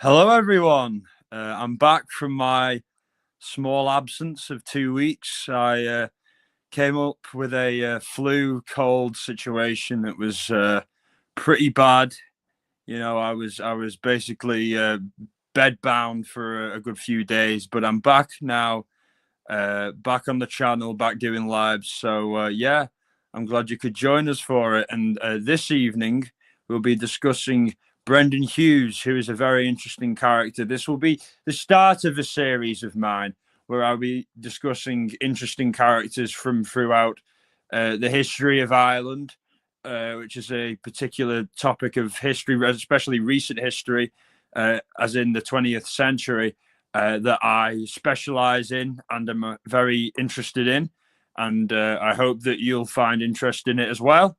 Hello, everyone. I'm back from my small absence of 2 weeks. I came up with a flu cold situation that was pretty bad. I was basically bed bound for a good few days, but I'm back now, back on the channel, back doing lives. So yeah, I'm glad you could join us for it. And this evening we'll be discussing Brendan Hughes, who is a very interesting character. This will be the start of a series of mine where I'll be discussing interesting characters from throughout the history of Ireland, which is a particular topic of history, especially recent history, as in the 20th century, that I specialize in and am very interested in. And I hope that you'll find interest in it as well,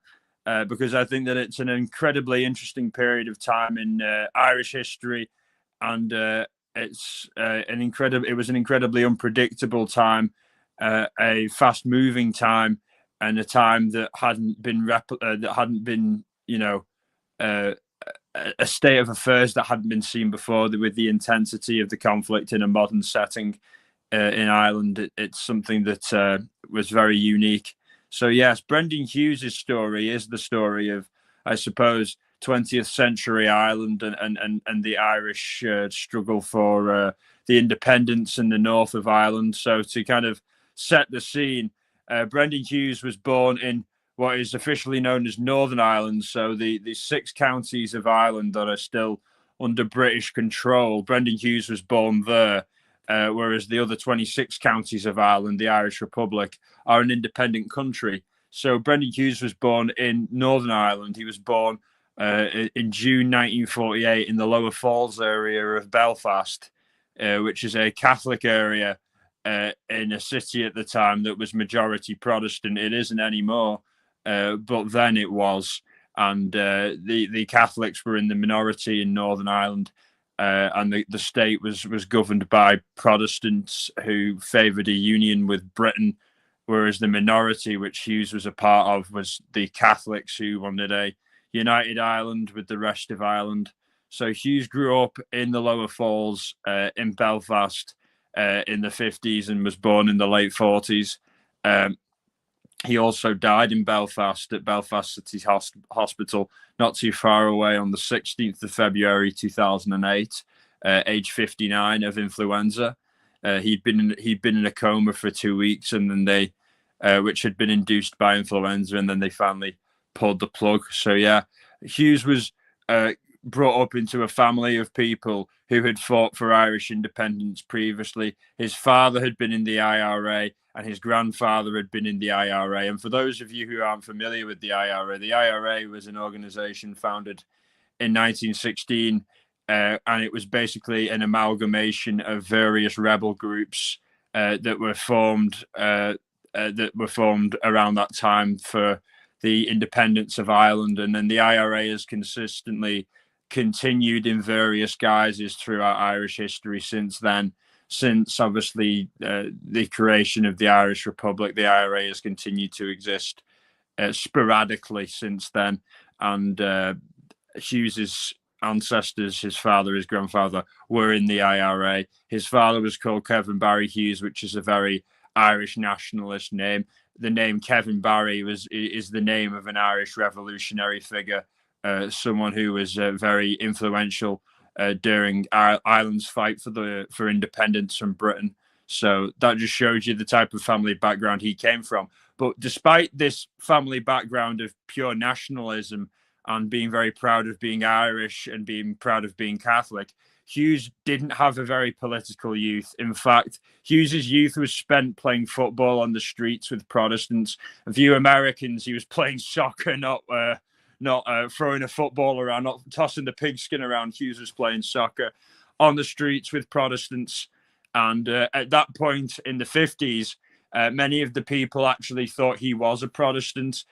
because I think that it's an incredibly interesting period of time in Irish history, and it was an incredibly unpredictable time, a fast-moving time, and a time that hadn't been, uh, a state of affairs that hadn't been seen before. With the intensity of the conflict in a modern setting in Ireland, it's something that was very unique. So yes, Brendan Hughes' story is the story of, I suppose, 20th century Ireland and the Irish struggle for the independence in the north of Ireland. So to kind of set the scene, Brendan Hughes was born in what is officially known as Northern Ireland. So the six counties of Ireland that are still under British control. Brendan Hughes was born there, whereas the other 26 counties of Ireland, the Irish Republic, are an independent country. So Brendan Hughes was born in Northern Ireland. He was born in June 1948 in the Lower Falls area of Belfast, which is a Catholic area in a city at the time that was majority Protestant. It isn't anymore, but then it was. And the Catholics were in the minority in Northern Ireland. And the state was governed by Protestants who favoured a union with Britain, whereas the minority, which Hughes was a part of, was the Catholics who wanted a united Ireland with the rest of Ireland. So Hughes grew up in the Lower Falls in Belfast in the 50s and was born in the late 40s. He also died in Belfast at Belfast City Hospital, not too far away, on the 16th of February 2008, age 59, of influenza. He'd been in a coma for 2 weeks, and then which had been induced by influenza, and then they finally pulled the plug. So yeah, Hughes was brought up into a family of people who had fought for Irish independence previously. His father had been in the IRA and his grandfather had been in the IRA. And for those of you who aren't familiar with the IRA was an organization founded in 1916, and it was basically an amalgamation of various rebel groups that were formed around that time for the independence of Ireland. And then the IRA has consistently continued in various guises throughout Irish history since then. Since obviously the creation of the Irish Republic, the IRA has continued to exist sporadically since then. And Hughes's ancestors, his father, his grandfather, were in the IRA. His father was called Kevin Barry Hughes, which is a very Irish nationalist name. The name Kevin Barry is the name of an Irish revolutionary figure, someone who was very influential during Ireland's fight for independence from Britain. So that just shows you the type of family background he came from. But despite this family background of pure nationalism and being very proud of being Irish and being proud of being Catholic, Hughes didn't have a very political youth. In fact, Hughes's youth was spent playing football on the streets with Protestants. A few Americans, he was playing soccer, not throwing a football around, not tossing the pigskin around. Hughes was playing soccer on the streets with Protestants. And at that point in the 50s, many of the people actually thought he was a Protestant,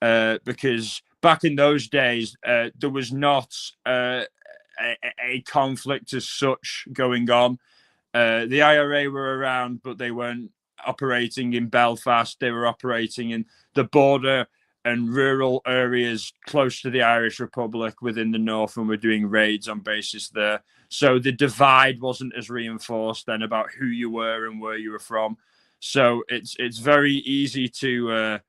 because back in those days, there was not a conflict as such going on. The IRA were around, but they weren't operating in Belfast. They were operating in the border and rural areas close to the Irish Republic within the north, and were doing raids on bases there. So the divide wasn't as reinforced then about who you were and where you were from. So it's very easy to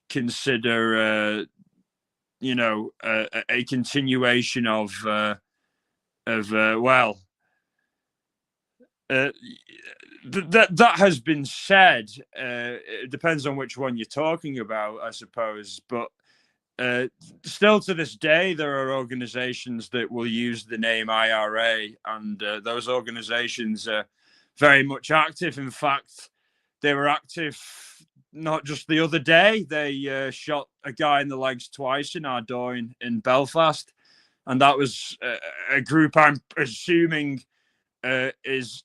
consider, a continuation of well, uh, that has been said. It depends on which one you're talking about, I suppose. But still to this day, there are organizations that will use the name IRA, and those organizations are very much active. In fact, they were active not just the other day. They shot a guy in the legs twice in Ardoyne in Belfast, and that was a group I'm assuming is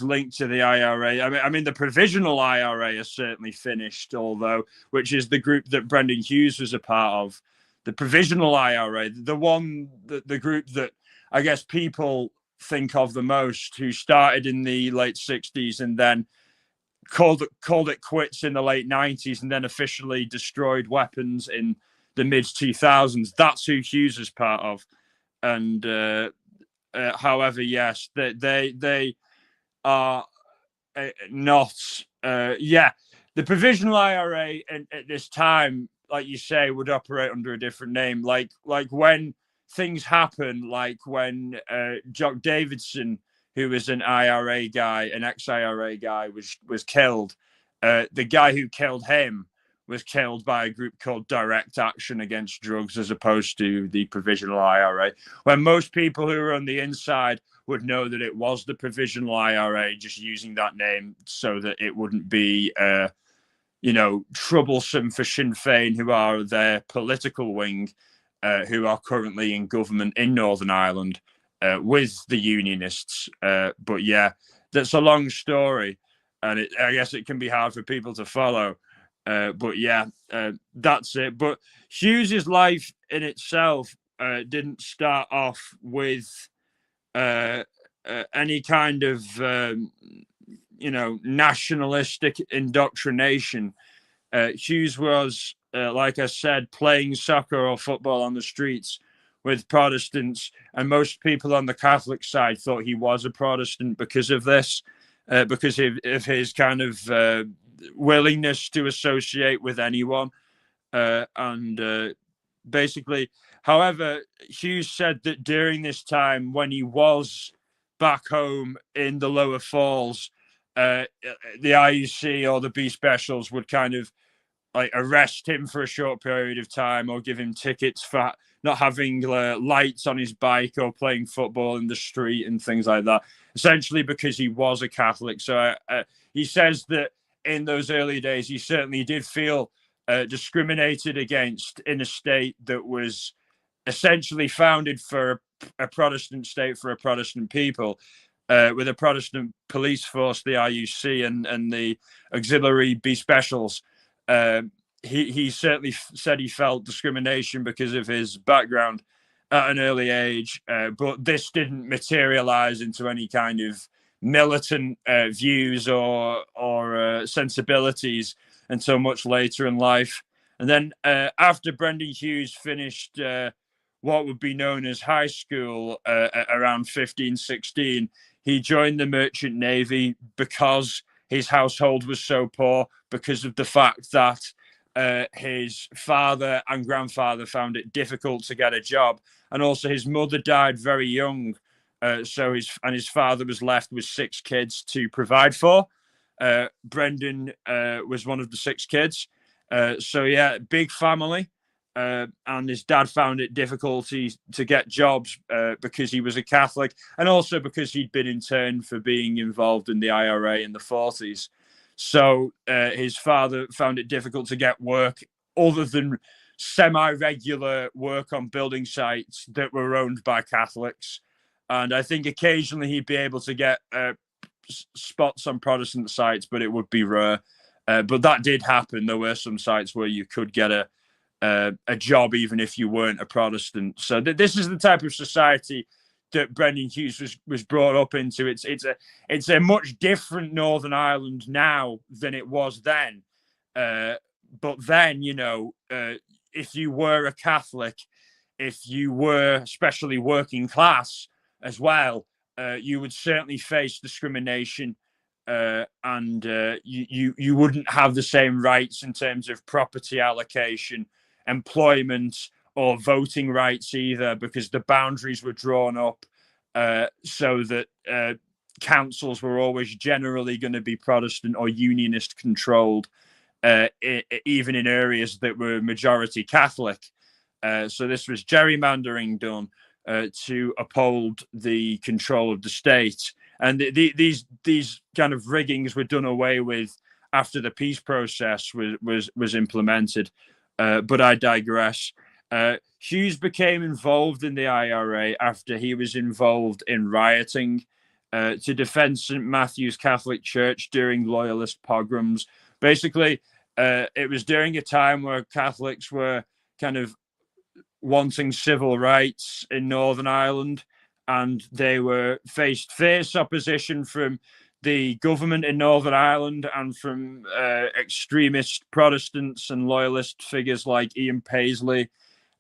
linked to the IRA. I mean, the provisional IRA is certainly finished, although, which is the group that Brendan Hughes was a part of. The provisional IRA, the group that I guess people think of the most, who started in the late 60s and then called it quits in the late 90s, and then officially destroyed weapons in the mid 2000s. That's who Hughes is part of. And however, yes, they are not. The provisional IRA at this time, like you say, would operate under a different name. Like when things happen, like when Jock Davidson, who was an IRA guy, an ex-IRA guy, was killed. The guy who killed him was killed by a group called Direct Action Against Drugs, as opposed to the provisional IRA, when most people who are on the inside would know that it was the provisional IRA, just using that name so that it wouldn't be, troublesome for Sinn Féin, who are their political wing, who are currently in government in Northern Ireland with the Unionists. But yeah, that's a long story, and I guess it can be hard for people to follow. But yeah, that's it. But Hughes's life in itself didn't start off with any kind of nationalistic indoctrination. Hughes was, like I said, playing soccer or football on the streets with Protestants, and most people on the Catholic side thought he was a Protestant because of this, because of his kind of willingness to associate with anyone. And basically, however, Hughes said that during this time, when he was back home in the lower falls, the IUC or the B specials would kind of like arrest him for a short period of time, or give him tickets for not having lights on his bike or playing football in the street and things like that, essentially because he was a Catholic. So he says that in those early days, he certainly did feel discriminated against in a state that was essentially founded for a Protestant state for a Protestant people, with a Protestant police force, the IUC, and the auxiliary B specials. He certainly said he felt discrimination because of his background at an early age, but this didn't materialize into any kind of militant views or sensibilities until much later in life. And then after Brendan Hughes finished what would be known as high school around 15, 16, he joined the Merchant Navy because his household was so poor, because of the fact that his father and grandfather found it difficult to get a job. And also his mother died very young. So his father was left with 6 kids to provide for. Brendan was one of the 6 kids. So yeah, big family. And his dad found it difficult to get jobs because he was a Catholic, and also because he'd been interned for being involved in the IRA in the 40s. So his father found it difficult to get work other than semi-regular work on building sites that were owned by Catholics. And I think occasionally he'd be able to get spots on Protestant sites, but it would be rare. But that did happen. There were some sites where you could get a job even if you weren't a Protestant. So this is the type of society that Brendan Hughes was brought up into. It's a much different Northern Ireland now than it was then. but then, if you were a Catholic, if you were especially working class as well, you would certainly face discrimination, and you wouldn't have the same rights in terms of property allocation, employment, or voting rights either, because the boundaries were drawn up so that councils were always generally going to be Protestant or Unionist controlled, even in areas that were majority Catholic. So this was gerrymandering done to uphold the control of the state, and these kind of riggings were done away with after the peace process was implemented. But I digress. Hughes became involved in the IRA after he was involved in rioting to defend St. Matthew's Catholic Church during Loyalist pogroms. Basically, it was during a time where Catholics were kind of wanting civil rights in Northern Ireland, and they were faced fierce opposition from the government in Northern Ireland and from extremist Protestants and Loyalist figures like Ian Paisley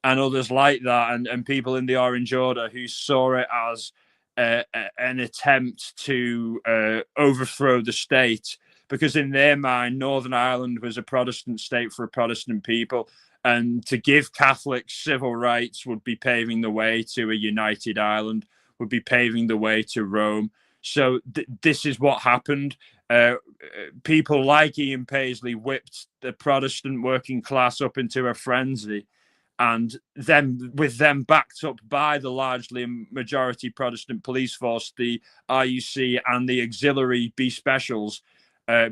and others like that, and people in the Orange Order who saw it as an attempt to overthrow the state, because in their mind, Northern Ireland was a Protestant state for a Protestant people, and to give Catholics civil rights would be paving the way to a united Ireland, would be paving the way to Rome. So this is what happened. People like Ian Paisley whipped the Protestant working class up into a frenzy, and then with them backed up by the largely majority Protestant police force, the RUC and the auxiliary B specials,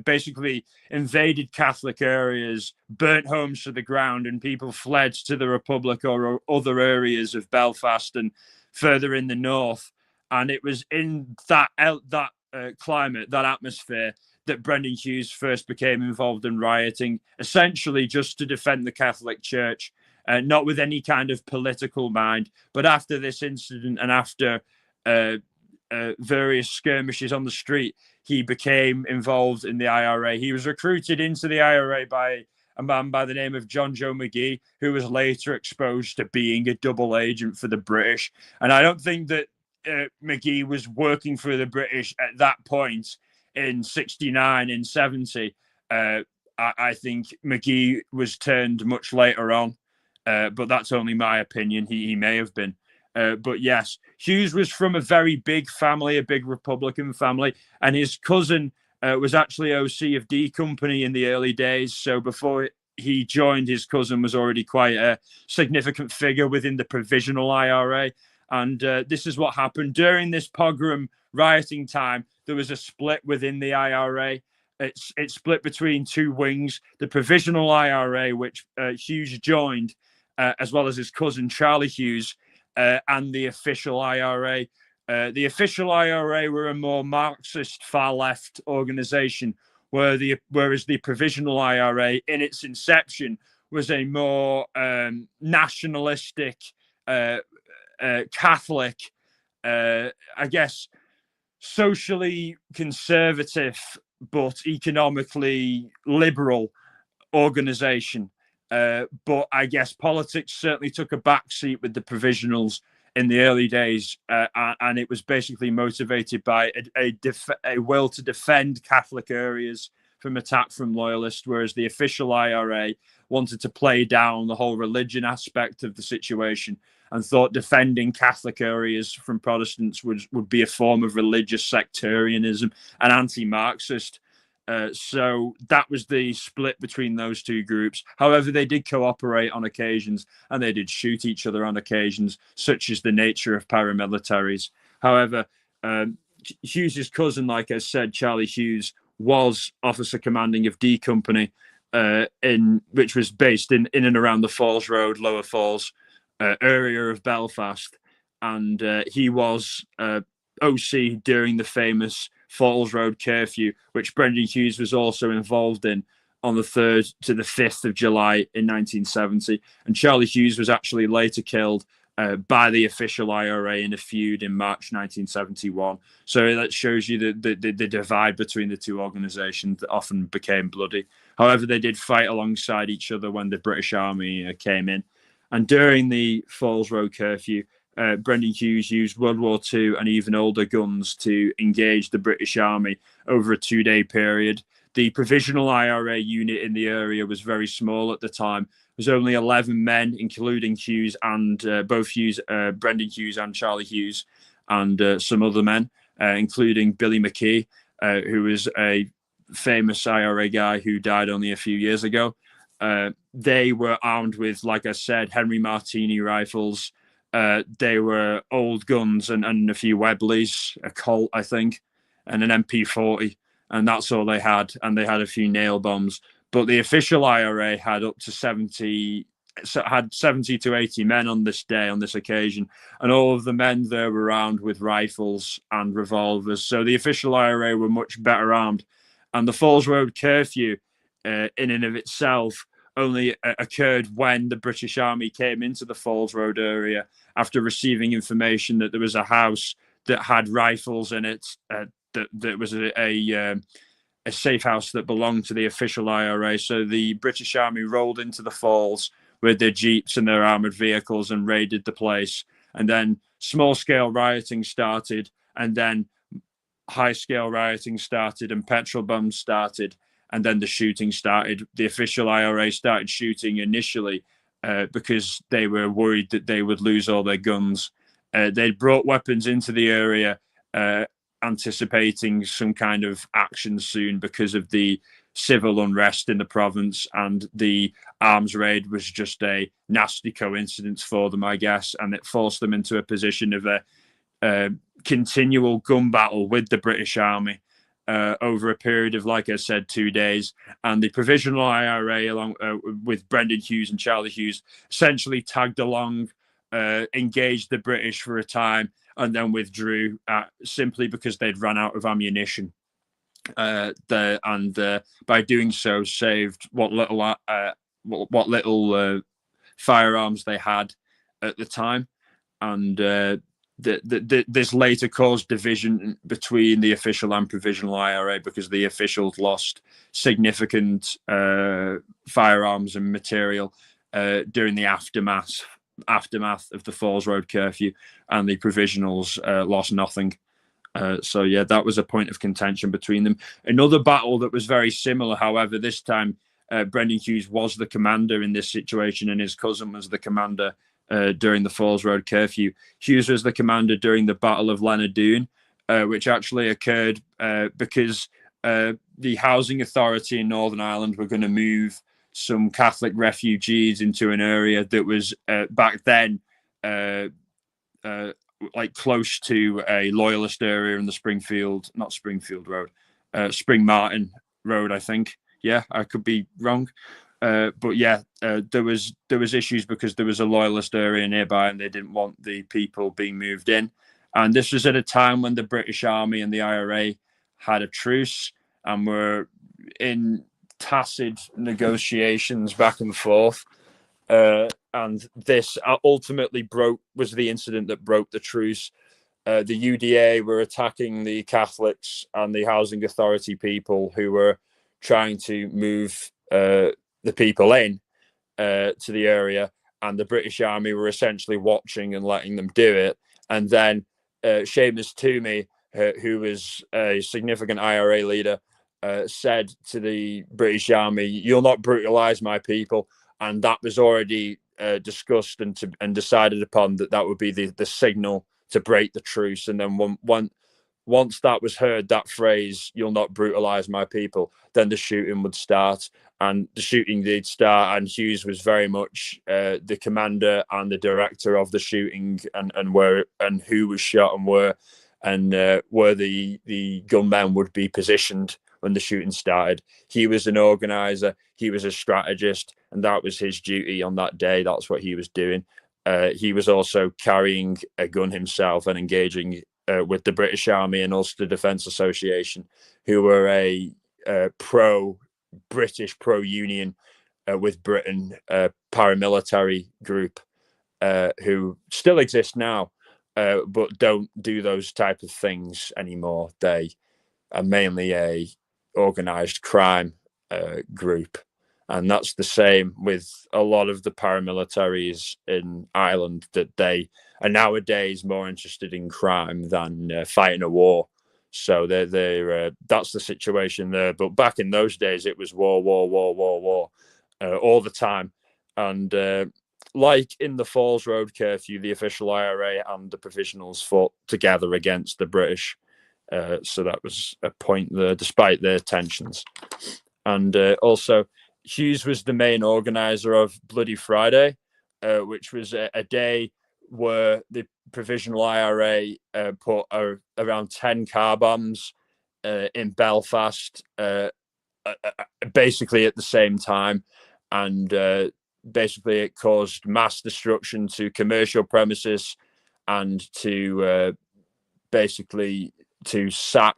basically invaded Catholic areas, burnt homes to the ground, and people fled to the Republic or other areas of Belfast and further in the north. And it was in that climate, that atmosphere, that Brendan Hughes first became involved in rioting, essentially just to defend the Catholic Church, not with any kind of political mind. But after this incident and after various skirmishes on the street, he became involved in the IRA. He was recruited into the IRA by a man by the name of John Joe McGee, who was later exposed to being a double agent for the British. And I don't think that McGee was working for the British at that point in 69, in 70. I think McGee was turned much later on, but that's only my opinion. He may have been. But yes, Hughes was from a very big family, a big Republican family, and his cousin was actually OC of D Company in the early days. So before he joined, his cousin was already quite a significant figure within the provisional IRA. And this is what happened. During this pogrom rioting time, there was a split within the IRA. It split between two wings, the provisional IRA, which Hughes joined, as well as his cousin Charlie Hughes, and the official IRA. The official IRA were a more Marxist, far-left organization, whereas the provisional IRA, in its inception, was a more nationalistic, Catholic, I guess, socially conservative, but economically liberal organization. But I guess politics certainly took a backseat with the provisionals in the early days, and it was basically motivated by a will to defend Catholic areas from attack from loyalists, whereas the official IRA wanted to play down the whole religion aspect of the situation and thought defending Catholic areas from Protestants would be a form of religious sectarianism and anti-Marxist. So that was the split between those two groups. However, they did cooperate on occasions, and they did shoot each other on occasions, such as the nature of paramilitaries. However, Hughes's cousin, like I said, Charlie Hughes, was officer commanding of D Company, which was based in and around the Falls Road, Lower Falls area of Belfast, and he was OC during the famous Falls Road curfew, which Brendan Hughes was also involved in on the 3rd to the 5th of July in 1970. And Charlie Hughes was actually later killed by the official IRA in a feud in March 1971. So that shows you the divide between the two organisations that often became bloody. However, they did fight alongside each other when the British Army came in. And during the Falls Road curfew, Brendan Hughes used World War II and even older guns to engage the British Army over a 2-day period. The provisional IRA unit in the area was very small at the time. There was only 11 men, including Hughes and both Hughes, Brendan Hughes and Charlie Hughes, and some other men, including Billy McKee, who was a famous IRA guy who died only a few years ago. They were armed with, like I said, Henry Martini rifles. They were old guns and a few Webleys, a Colt, I think, and an MP40. And that's all they had. And they had a few nail bombs. But the official IRA had up to 70 to 80 men on this day, on this occasion. And all of the men there were armed with rifles and revolvers. So the official IRA were much better armed. And the Falls Road curfew, in and of itself, only occurred when the British Army came into the Falls Road area after receiving information that there was a house that had rifles in it, that was a safe house that belonged to the official IRA. So the British Army rolled into the Falls with their jeeps and their armoured vehicles and raided the place. And then small-scale rioting started, and then high-scale rioting started, and petrol bombs started, and then the shooting started. The official IRA started shooting initially because they were worried that they would lose all their guns. They'd brought weapons into the area, anticipating some kind of action soon because of the civil unrest in the province, and the arms raid was just a nasty coincidence for them, I guess, and it forced them into a position of a continual gun battle with the British Army over a period of, like I said, 2 days. And the provisional IRA, along with Brendan Hughes and Charlie Hughes, essentially tagged along, engaged the British for a time, and then withdrew simply because they'd run out of ammunition. By doing so, saved what little firearms they had at the time, and this later caused division between the official and provisional IRA because the officials lost significant firearms and material during the aftermath of the Falls Road curfew, and the provisionals lost nothing. So yeah, that was a point of contention between them. Another battle that was very similar, however, this time Brendan Hughes was the commander in this situation, and his cousin was the commander during the Falls Road curfew. Hughes was the commander during the Battle of Lenadoon, which actually occurred because the housing authority in Northern Ireland were going to move some Catholic refugees into an area that was back then like close to a loyalist area in the Spring Martin Road, I think. Yeah, I could be wrong. But yeah, there was issues because there was a loyalist area nearby, and they didn't want the people being moved in. And this was at a time when the British Army and the IRA had a truce and were in tacit negotiations back and forth. And this ultimately was the incident that broke the truce. The UDA were attacking the Catholics and the housing authority people who were trying to move the people in to the area, and the British Army were essentially watching and letting them do it. And then Seamus Toomey, who was a significant IRA leader, said to the British Army, "You'll not brutalise my people." And that was already discussed and decided upon that would be the signal to break the truce. And then once that was heard, that phrase, "You'll not brutalise my people," then the shooting would start. And the shooting did start, and Hughes was very much the commander and the director of the shooting, and who was shot and where the gunmen would be positioned when the shooting started. He was an organizer, he was a strategist, and that was his duty on that day. That's what he was doing. He was also carrying a gun himself and engaging with the British Army and Ulster Defence Association, who were a pro-British, pro-Union with Britain paramilitary group. who still exist now, but don't do those type of things anymore. They are mainly a organized crime group. And that's the same with a lot of the paramilitaries in Ireland, that they are nowadays more interested in crime than fighting a war. So they're that's the situation there. But back in those days, it was war, war, war, war, war, all the time. And like in the Falls Road curfew, the official IRA and the provisionals fought together against the British. So that was a point there, despite their tensions. And also, Hughes was the main organizer of Bloody Friday, which was a day where the provisional IRA put around 10 car bombs in Belfast, basically at the same time. And basically, it caused mass destruction to commercial premises and to basically to sack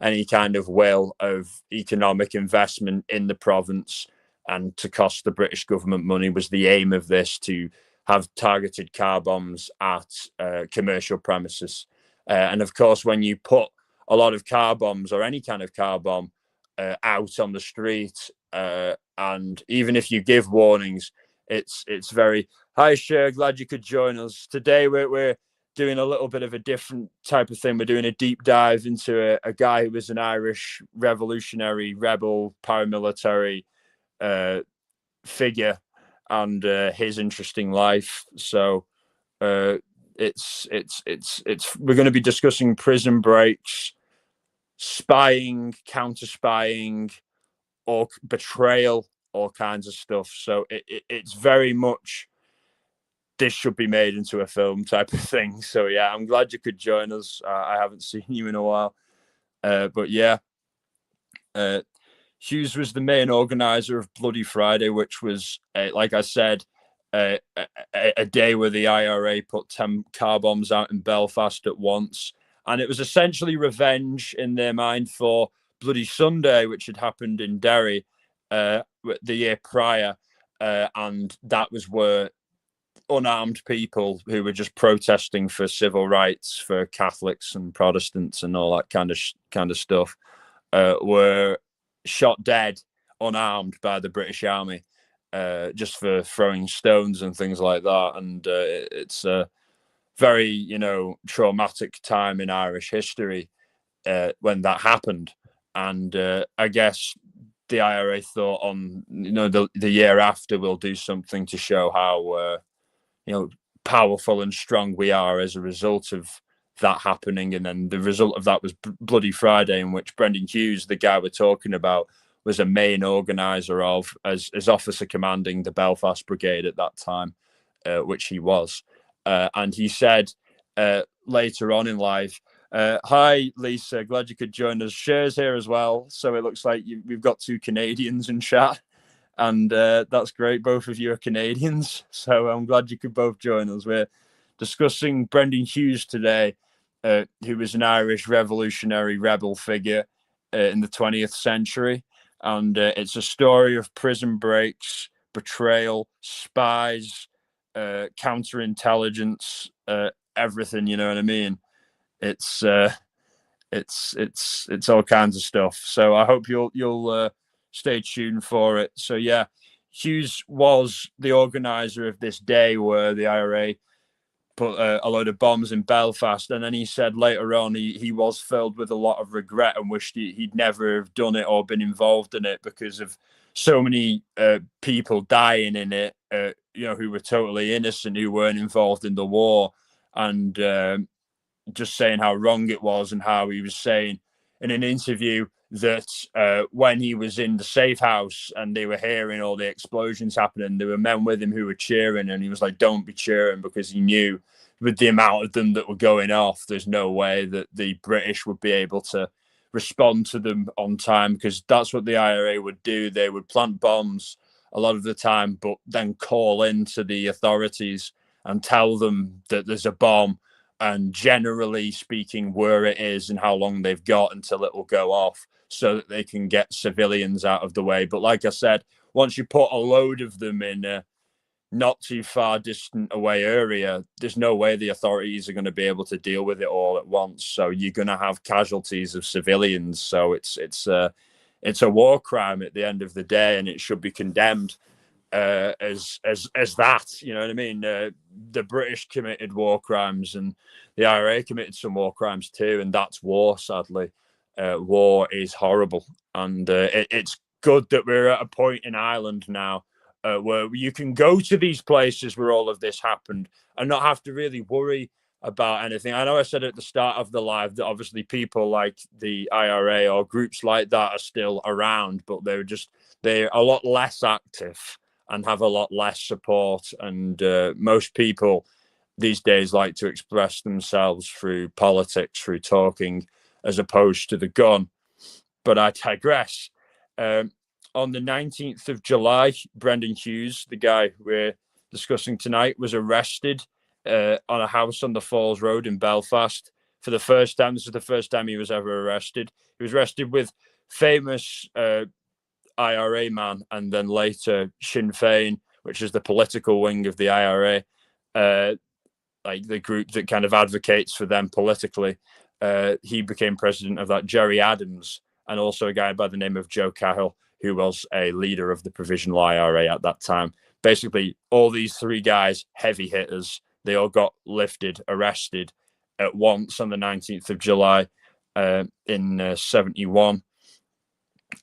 any kind of will of economic investment in the province, and to cost the British government money. Was the aim of this, to have targeted car bombs at commercial premises. And of course, when you put a lot of car bombs, or any kind of car bomb, out on the street, and even if you give warnings, it's very, hi, sure, glad you could join us today. We're doing a little bit of a different type of thing. We're doing a deep dive into a guy who was an Irish revolutionary rebel paramilitary figure, and his interesting life. So it's we're going to be discussing prison breaks, spying, counter spying, or betrayal, all kinds of stuff. So it's very much, this should be made into a film type of thing. So yeah, I'm glad you could join us. I haven't seen you in a while, but yeah, Hughes was the main organizer of Bloody Friday, which was, like I said, a day where the IRA put 10 car bombs out in Belfast at once, and it was essentially revenge in their mind for Bloody Sunday, which had happened in Derry the year prior, and that was where unarmed people who were just protesting for civil rights for Catholics and Protestants and all that kind of stuff were shot dead unarmed by the British Army, just for throwing stones and things like that. And it's a very, traumatic time in Irish history when that happened. And I guess the IRA thought, on the year after, we'll do something to show how powerful and strong we are as a result of that happening. And then the result of that was Bloody Friday, in which Brendan Hughes, the guy we're talking about, was a main organizer of, as officer commanding the Belfast Brigade at that time, which he was. And he said later on in life, hi, Lisa, glad you could join us. Cher's here as well. So it looks like we've got 2 Canadians in chat. And that's great. Both of you are Canadians, so I'm glad you could both join us. We're discussing Brendan Hughes today, who was an Irish revolutionary rebel figure in the 20th century. And it's a story of prison breaks, betrayal, spies, counterintelligence, everything. You know what I mean? It's all kinds of stuff. So I hope you'll stay tuned for it. So yeah, Hughes was the organizer of this day where the IRA put a load of bombs in Belfast, and then he said later on he was filled with a lot of regret and wished he'd never have done it or been involved in it, because of so many people dying in it, who were totally innocent, who weren't involved in the war. And just saying how wrong it was, and how he was saying in an interview that when he was in the safe house and they were hearing all the explosions happening, there were men with him who were cheering, and he was like, don't be cheering, because he knew with the amount of them that were going off, there's no way that the British would be able to respond to them on time, because that's what the IRA would do. They would plant bombs a lot of the time, but then call in to the authorities and tell them that there's a bomb, and generally speaking, where it is and how long they've got until it will go off, so that they can get civilians out of the way. But like I said, once you put a load of them in not too far distant away area, there's no way the authorities are going to be able to deal with it all at once. So you're going to have casualties of civilians. So it's a war crime at the end of the day, and it should be condemned as that. You know what I mean? The British committed war crimes, and the IRA committed some war crimes too, and that's war. Sadly, war is horrible, and it's good that we're at a point in Ireland now where you can go to these places where all of this happened and not have to really worry about anything. I know I said at the start of the live that obviously people like the IRA or groups like that are still around, but they're a lot less active and have a lot less support. And most people these days like to express themselves through politics, through talking, as opposed to the gun. But I digress. On the 19th of July, Brendan Hughes, the guy we're discussing tonight, was arrested on a house on the Falls Road in Belfast for the first time. This is the first time he was ever arrested. He was arrested with famous IRA man and then later Sinn Féin, which is the political wing of the IRA, like the group that kind of advocates for them politically. He became president of that, Gerry Adams, and also a guy by the name of Joe Cahill, who was a leader of the Provisional IRA at that time. Basically, all these three guys, heavy hitters, they all got lifted, arrested at once on the 19th of July in 71.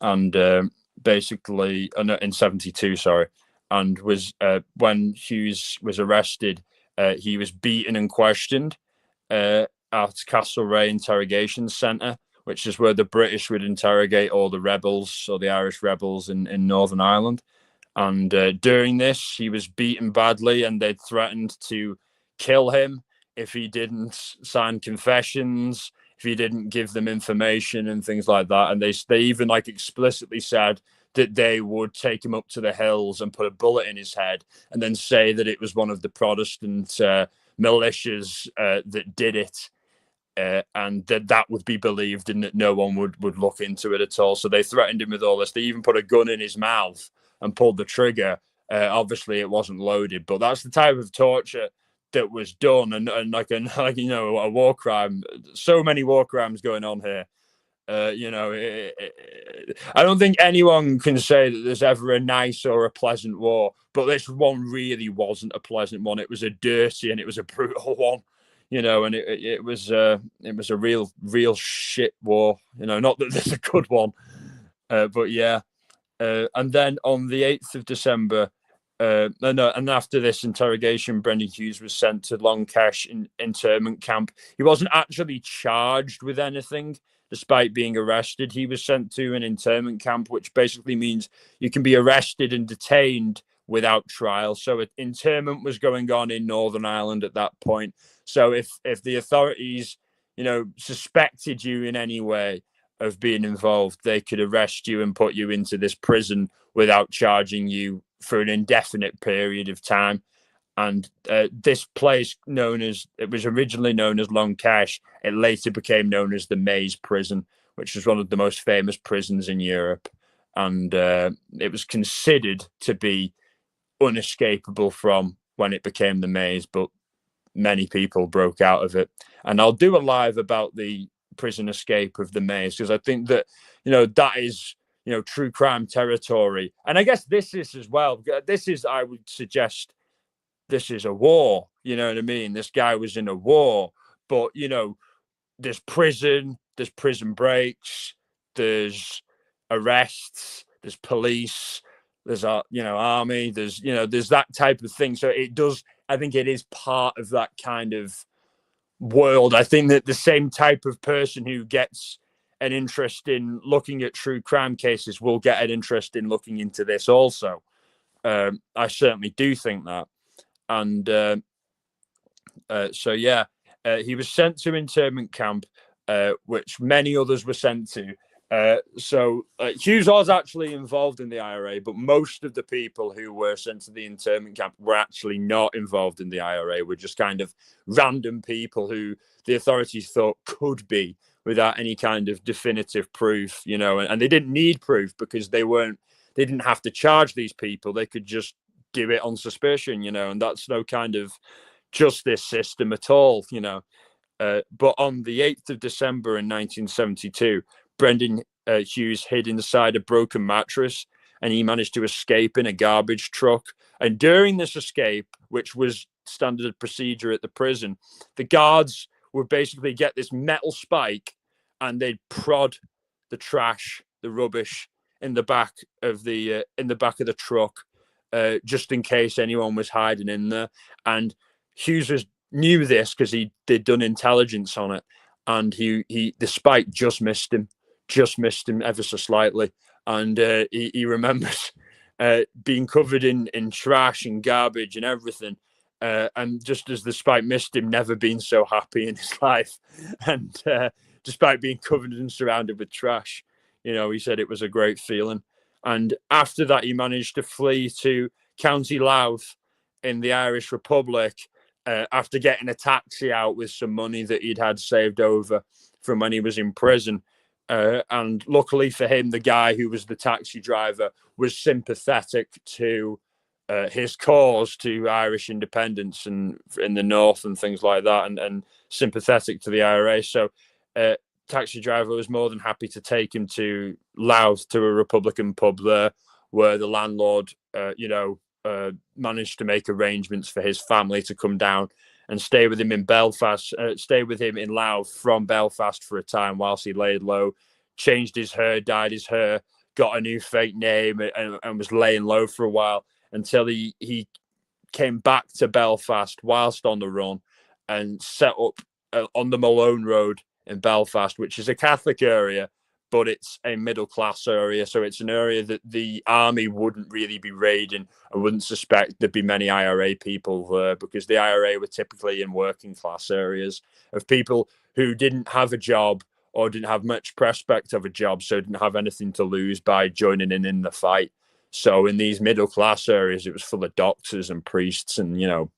And basically, in 72, sorry. And was when Hughes was arrested, he was beaten and questioned at Castlereagh Interrogation Centre, which is where the British would interrogate all the rebels or the Irish rebels in Northern Ireland. And during this, he was beaten badly, and they threatened to kill him if he didn't sign confessions, if he didn't give them information and things like that. And they even like explicitly said that they would take him up to the hills and put a bullet in his head and then say that it was one of the Protestant militias that did it. And that would be believed and that no one would look into it at all. So they threatened him with all this. They even put a gun in his mouth and pulled the trigger. Obviously, it wasn't loaded, but that's the type of torture that was done. And like a war crime. So many war crimes going on here. I don't think anyone can say that there's ever a nice or a pleasant war, but this one really wasn't a pleasant one. It was a dirty and it was a brutal one. And it was a real shit war. Not that there's a good one, but yeah. And then on the 8th of December, and after this interrogation, Brendan Hughes was sent to Longcash internment camp. He wasn't actually charged with anything, despite being arrested. He was sent to an internment camp, which basically means you can be arrested and detained without trial. So internment was going on in Northern Ireland at that point. So if the authorities, suspected you in any way of being involved, they could arrest you and put you into this prison without charging you for an indefinite period of time. And this place it was originally known as Longcash. It later became known as the Maze Prison, which was one of the most famous prisons in Europe. And it was considered to be unescapable from when it became the Maze, but many people broke out of it. And I'll do a live about the prison escape of the Maze, because I think that, that is, true crime territory. And I guess this is as well. I would suggest, this is a war. You know what I mean? This guy was in a war, but, there's prison breaks, there's arrests, there's police, there's army, there's that type of thing. So I think it is part of that kind of world. I think that the same type of person who gets an interest in looking at true crime cases will get an interest in looking into this also. I certainly do think that. And he was sent to internment camp, which many others were sent to. Hughes was actually involved in the IRA, but most of the people who were sent to the internment camp were actually not involved in the IRA, were just kind of random people who the authorities thought could be, without any kind of definitive proof, and they didn't need proof because they didn't have to charge these people. They could just do it on suspicion, and that's no kind of justice system at all. But on the 8th of December in 1972, Brendan Hughes hid inside a broken mattress, and he managed to escape in a garbage truck. And during this escape, which was standard procedure at the prison, the guards would basically get this metal spike and they'd prod the trash, the rubbish in the back of the truck, just in case anyone was hiding in there. And Hughes knew this because they'd done intelligence on it, and the spike just missed him ever so slightly. And he remembers being covered in trash and garbage and everything. And just as the spike missed him, never been so happy in his life. And despite being covered and surrounded with trash, he said it was a great feeling. And after that, he managed to flee to County Louth in the Irish Republic after getting a taxi out with some money that he'd had saved over from when he was in prison. And luckily for him, the guy who was the taxi driver was sympathetic to his cause, to Irish independence and in the north and things like that, and sympathetic to the IRA. So taxi driver was more than happy to take him to Louth, to a Republican pub there, where the landlord, managed to make arrangements for his family to come down and stay with him in Belfast, stay with him in Louth from Belfast for a time whilst he laid low, changed his hair, dyed his hair, got a new fake name, and was laying low for a while until he came back to Belfast whilst on the run and set up on the Malone Road in Belfast, which is a Catholic area, but it's a middle-class area. So it's an area that the army wouldn't really be raiding. I wouldn't suspect there'd be many IRA people there, because the IRA were typically in working-class areas of people who didn't have a job or didn't have much prospect of a job, so didn't have anything to lose by joining in the fight. So in these middle-class areas, it was full of doctors and priests and,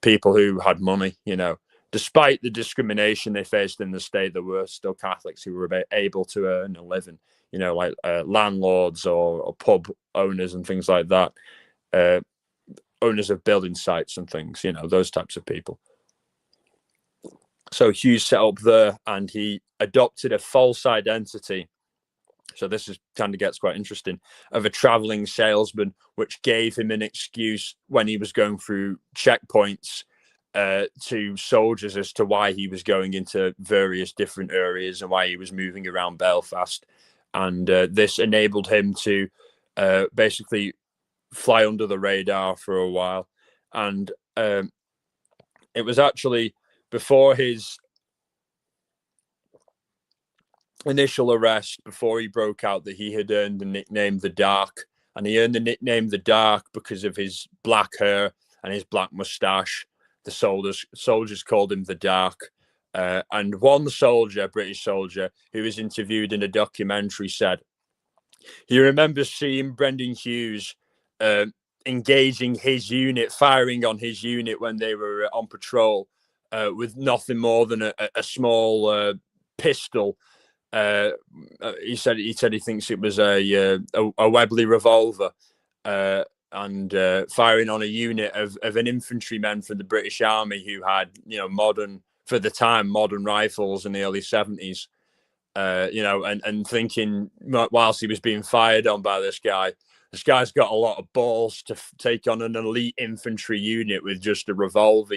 people who had money, Despite the discrimination they faced in the state, there were still Catholics who were able to earn a living, like landlords or pub owners and things like that, owners of building sites and things, those types of people. So Hughes set up there, and he adopted a false identity. So this kind of gets quite interesting, of a traveling salesman, which gave him an excuse when he was going through checkpoints to soldiers as to why he was going into various different areas and why he was moving around Belfast. And this enabled him to basically fly under the radar for a while. And it was actually before his initial arrest, before he broke out, that he had earned the nickname The Dark. And he earned the nickname The Dark because of his black hair and his black moustache. The soldiers called him The Dark. And one soldier, British soldier, who was interviewed in a documentary, said he remembers seeing Brendan Hughes engaging his unit, firing on his unit when they were on patrol with nothing more than a small pistol. He said he thinks it was a Webley revolver. And firing on a unit of an infantryman from the British Army who had, modern rifles in the early 70s, and thinking whilst he was being fired on by this guy's got a lot of balls to take on an elite infantry unit with just a revolver,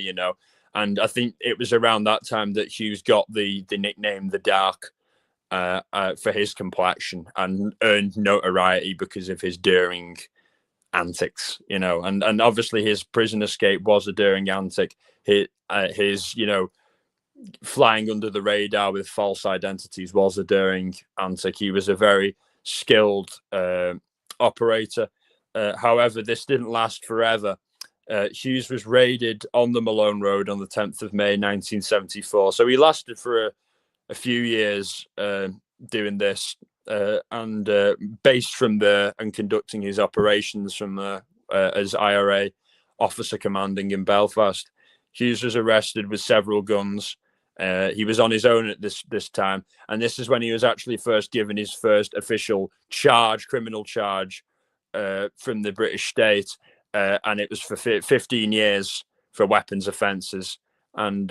And I think it was around that time that Hughes got the nickname The Dark for his complexion, and earned notoriety because of his daring antics, and obviously his prison escape was a daring antic. His flying under the radar with false identities was a daring antic. He was a very skilled operator. However, this didn't last forever. Hughes was raided on the Malone Road on the 10th of May 1974. So he lasted for a few years doing this. And based from there and conducting his operations from there as IRA officer commanding in Belfast. Hughes was arrested with several guns. He was on his own at this time, and this is when he was actually first given his first official criminal charge from the British state. and it was for 15 years for weapons offences. And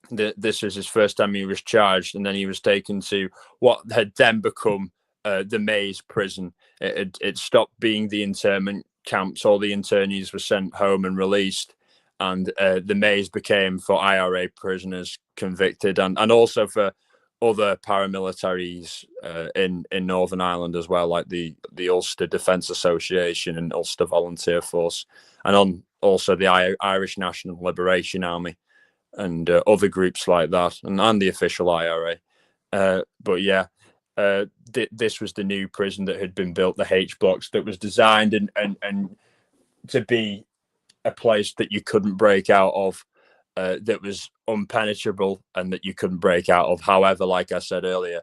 this was his first time he was charged, and then he was taken to what had then become the Maze prison. It stopped being the internment camps. All the internees were sent home and released, and the Maze became for IRA prisoners convicted, and also for other paramilitaries in Northern Ireland as well, like the Ulster Defence Association and Ulster Volunteer Force, and also the Irish National Liberation Army and other groups like that, and the official IRA. But yeah, this was the new prison that had been built, the H blocks, that was designed and to be a place that you couldn't break out of, that was unpenetrable and that you couldn't break out of. However, like I said earlier,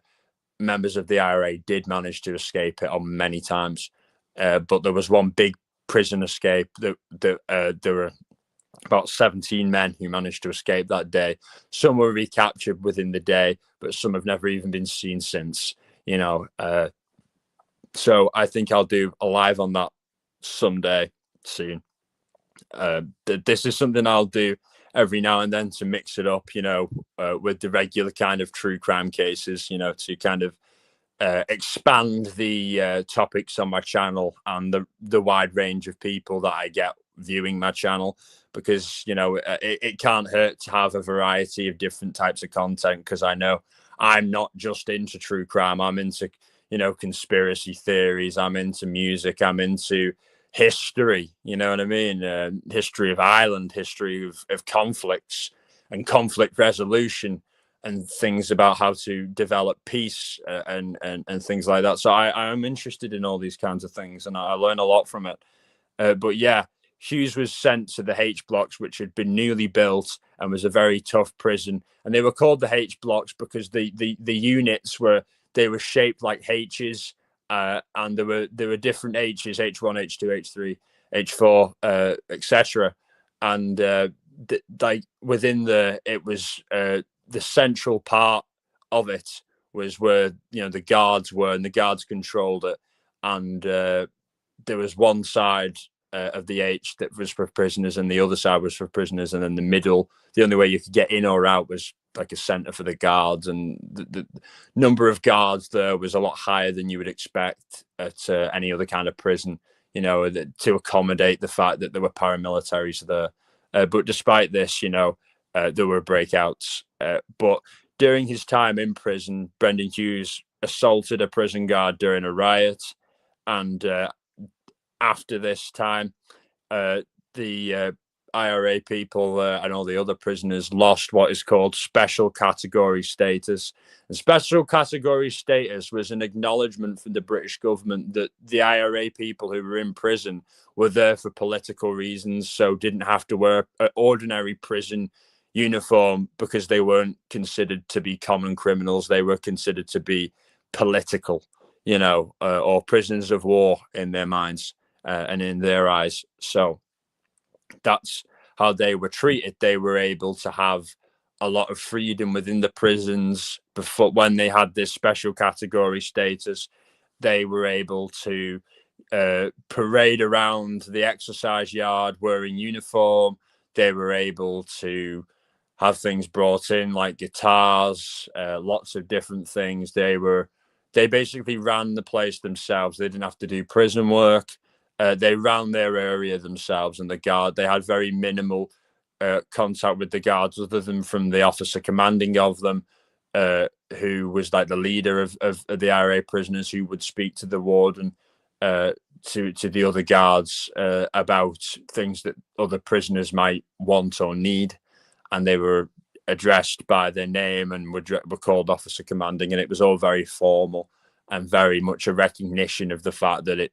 members of the IRA did manage to escape it on many times. But there was one big prison escape that there were about 17 men who managed to escape that day. Some were recaptured within the day, but some have never even been seen since, so I think I'll do a live on that someday soon. This is something I'll do every now and then to mix it up, with the regular kind of true crime cases, to kind of expand the topics on my channel and the wide range of people that I get viewing my channel, because it can't hurt to have a variety of different types of content, because I know I'm not just into true crime. I'm into conspiracy theories, I'm into music, I'm into history, you know what I mean, history of Ireland, history of conflicts and conflict resolution, and things about how to develop peace, and things like that. So I'm interested in all these kinds of things, and I learn a lot from it. But yeah, Hughes was sent to the H blocks, which had been newly built and was a very tough prison. And they were called the H blocks because the units were shaped like H's, and there were different H's: H1, H2, H3, H4, etc. And like within it was the central part of it was where the guards were, and the guards controlled it. And there was one side of the H that was for prisoners, and the other side was for prisoners, and then the middle, the only way you could get in or out was like a center for the guards. And the number of guards there was a lot higher than you would expect at any other kind of prison, to accommodate the fact that there were paramilitaries there. But despite this, there were breakouts. But during his time in prison, Brendan Hughes assaulted a prison guard during a riot. And after this time, the IRA people and all the other prisoners lost what is called special category status. And special category status was an acknowledgement from the British government that the IRA people who were in prison were there for political reasons, so didn't have to wear an ordinary prison uniform because they weren't considered to be common criminals. They were considered to be political, or prisoners of war in their minds, and in their eyes. So that's how they were treated. They were able to have a lot of freedom within the prisons. Before, when they had this special category status, they were able to parade around the exercise yard wearing uniform. They were able to have things brought in like guitars, lots of different things. They basically ran the place themselves. They didn't have to do prison work. They ran their area themselves, and they had very minimal contact with the guards, other than from the officer commanding of them, who was like the leader of the IRA prisoners, who would speak to the warden, to the other guards, about things that other prisoners might want or need. And they were addressed by their name and were called officer commanding, and it was all very formal and very much a recognition of the fact that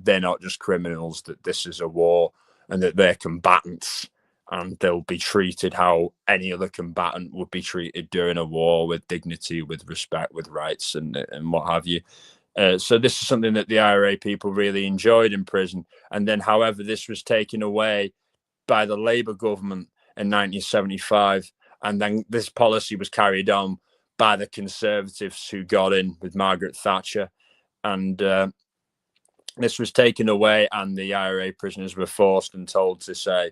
they're not just criminals, that this is a war, and that they're combatants, and they'll be treated how any other combatant would be treated during a war, with dignity, with respect, with rights, and what have you. So this is something that the IRA people really enjoyed in prison. And then, however, this was taken away by the Labour government in 1975, and then this policy was carried on by the Conservatives, who got in with Margaret Thatcher. And this was taken away, and the IRA prisoners were forced and told to say,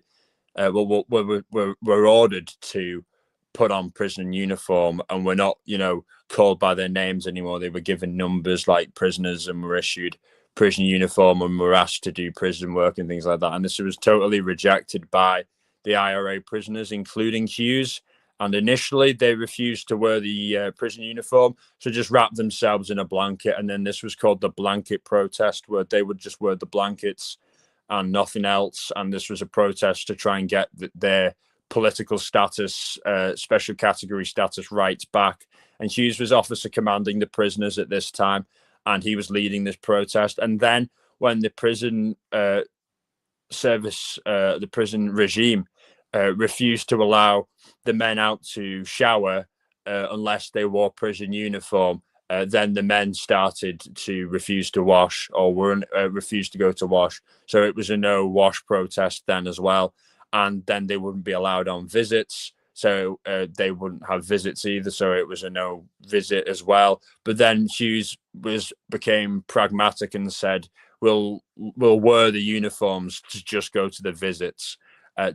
we're ordered to put on prison uniform, and we're not, called by their names anymore. They were given numbers like prisoners and were issued prison uniform and were asked to do prison work and things like that. And this was totally rejected by the IRA prisoners, including Hughes. And initially, they refused to wear the prison uniform, so just wrapped themselves in a blanket. And then this was called the blanket protest, where they would just wear the blankets and nothing else. And this was a protest to try and get their political status, special category status, rights back. And Hughes was officer commanding the prisoners at this time, and he was leading this protest. And then when the prison the prison regime refused to allow the men out to shower unless they wore prison uniform, then the men started to refuse to wash, or refused to go to wash. So it was a no wash protest then as well. And then they wouldn't be allowed on visits. So they wouldn't have visits either. So it was a no visit as well. But then Hughes became pragmatic and said, we'll wear the uniforms to just go to the visits,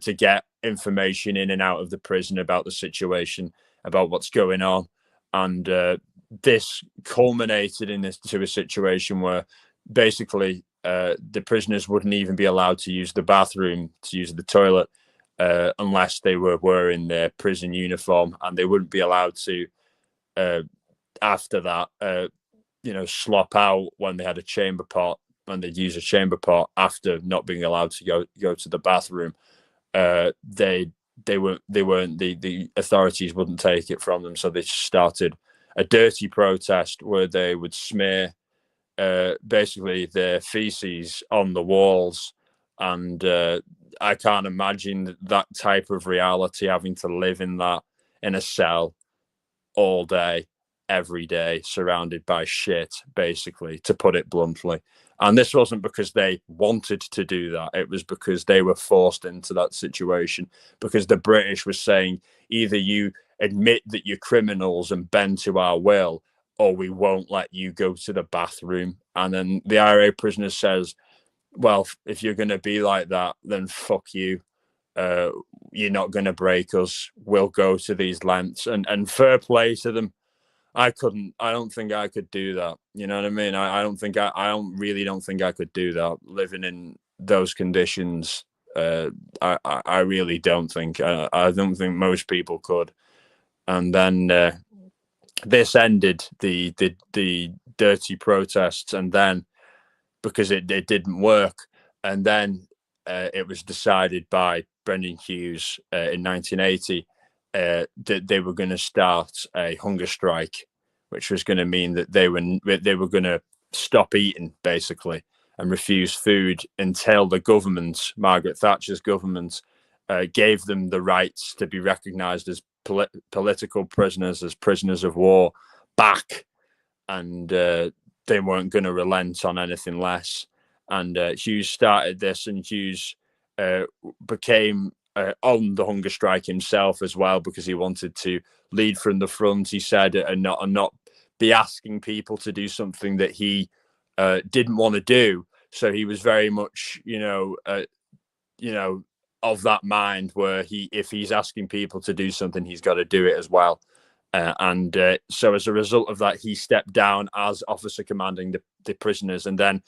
to get information in and out of the prison about the situation, about what's going on. And this culminated into a situation where basically the prisoners wouldn't even be allowed to use the bathroom, to use the toilet, unless they were wearing their prison uniform, and they wouldn't be allowed to, after that, slop out when they had a chamber pot, when they'd use a chamber pot after not being allowed to go to the bathroom. The authorities wouldn't take it from them, so they started a dirty protest where they would smear basically their feces on the walls. And I can't imagine that type of reality, having to live in a cell all day, every day, surrounded by shit, basically, to put it bluntly. And this wasn't because they wanted to do that. It was because they were forced into that situation, because the British were saying, either you admit that you're criminals and bend to our will, or we won't let you go to the bathroom. And then the IRA prisoner says, well, if you're going to be like that, then fuck you. You're not going to break us. We'll go to these lengths. And fair play to them. I don't think I could do that. You know what I mean? I don't think I don't think I could do that, living in those conditions. I really don't think. I don't think most people could. And then this ended the dirty protests, and then because it didn't work, and then it was decided by Brendan Hughes in 1980 that they were going to start a hunger strike, which was going to mean that they were going to stop eating, basically, and refuse food until the government, Margaret Thatcher's government, gave them the rights to be recognised as political prisoners, as prisoners of war, back. And they weren't going to relent on anything less. And Hughes started this, and Hughes became on the hunger strike himself as well, because he wanted to lead from the front, he said, and not be asking people to do something that he didn't want to do. So he was very much, of that mind where if he's asking people to do something, he's got to do it as well. So as a result of that, he stepped down as officer commanding the prisoners, and then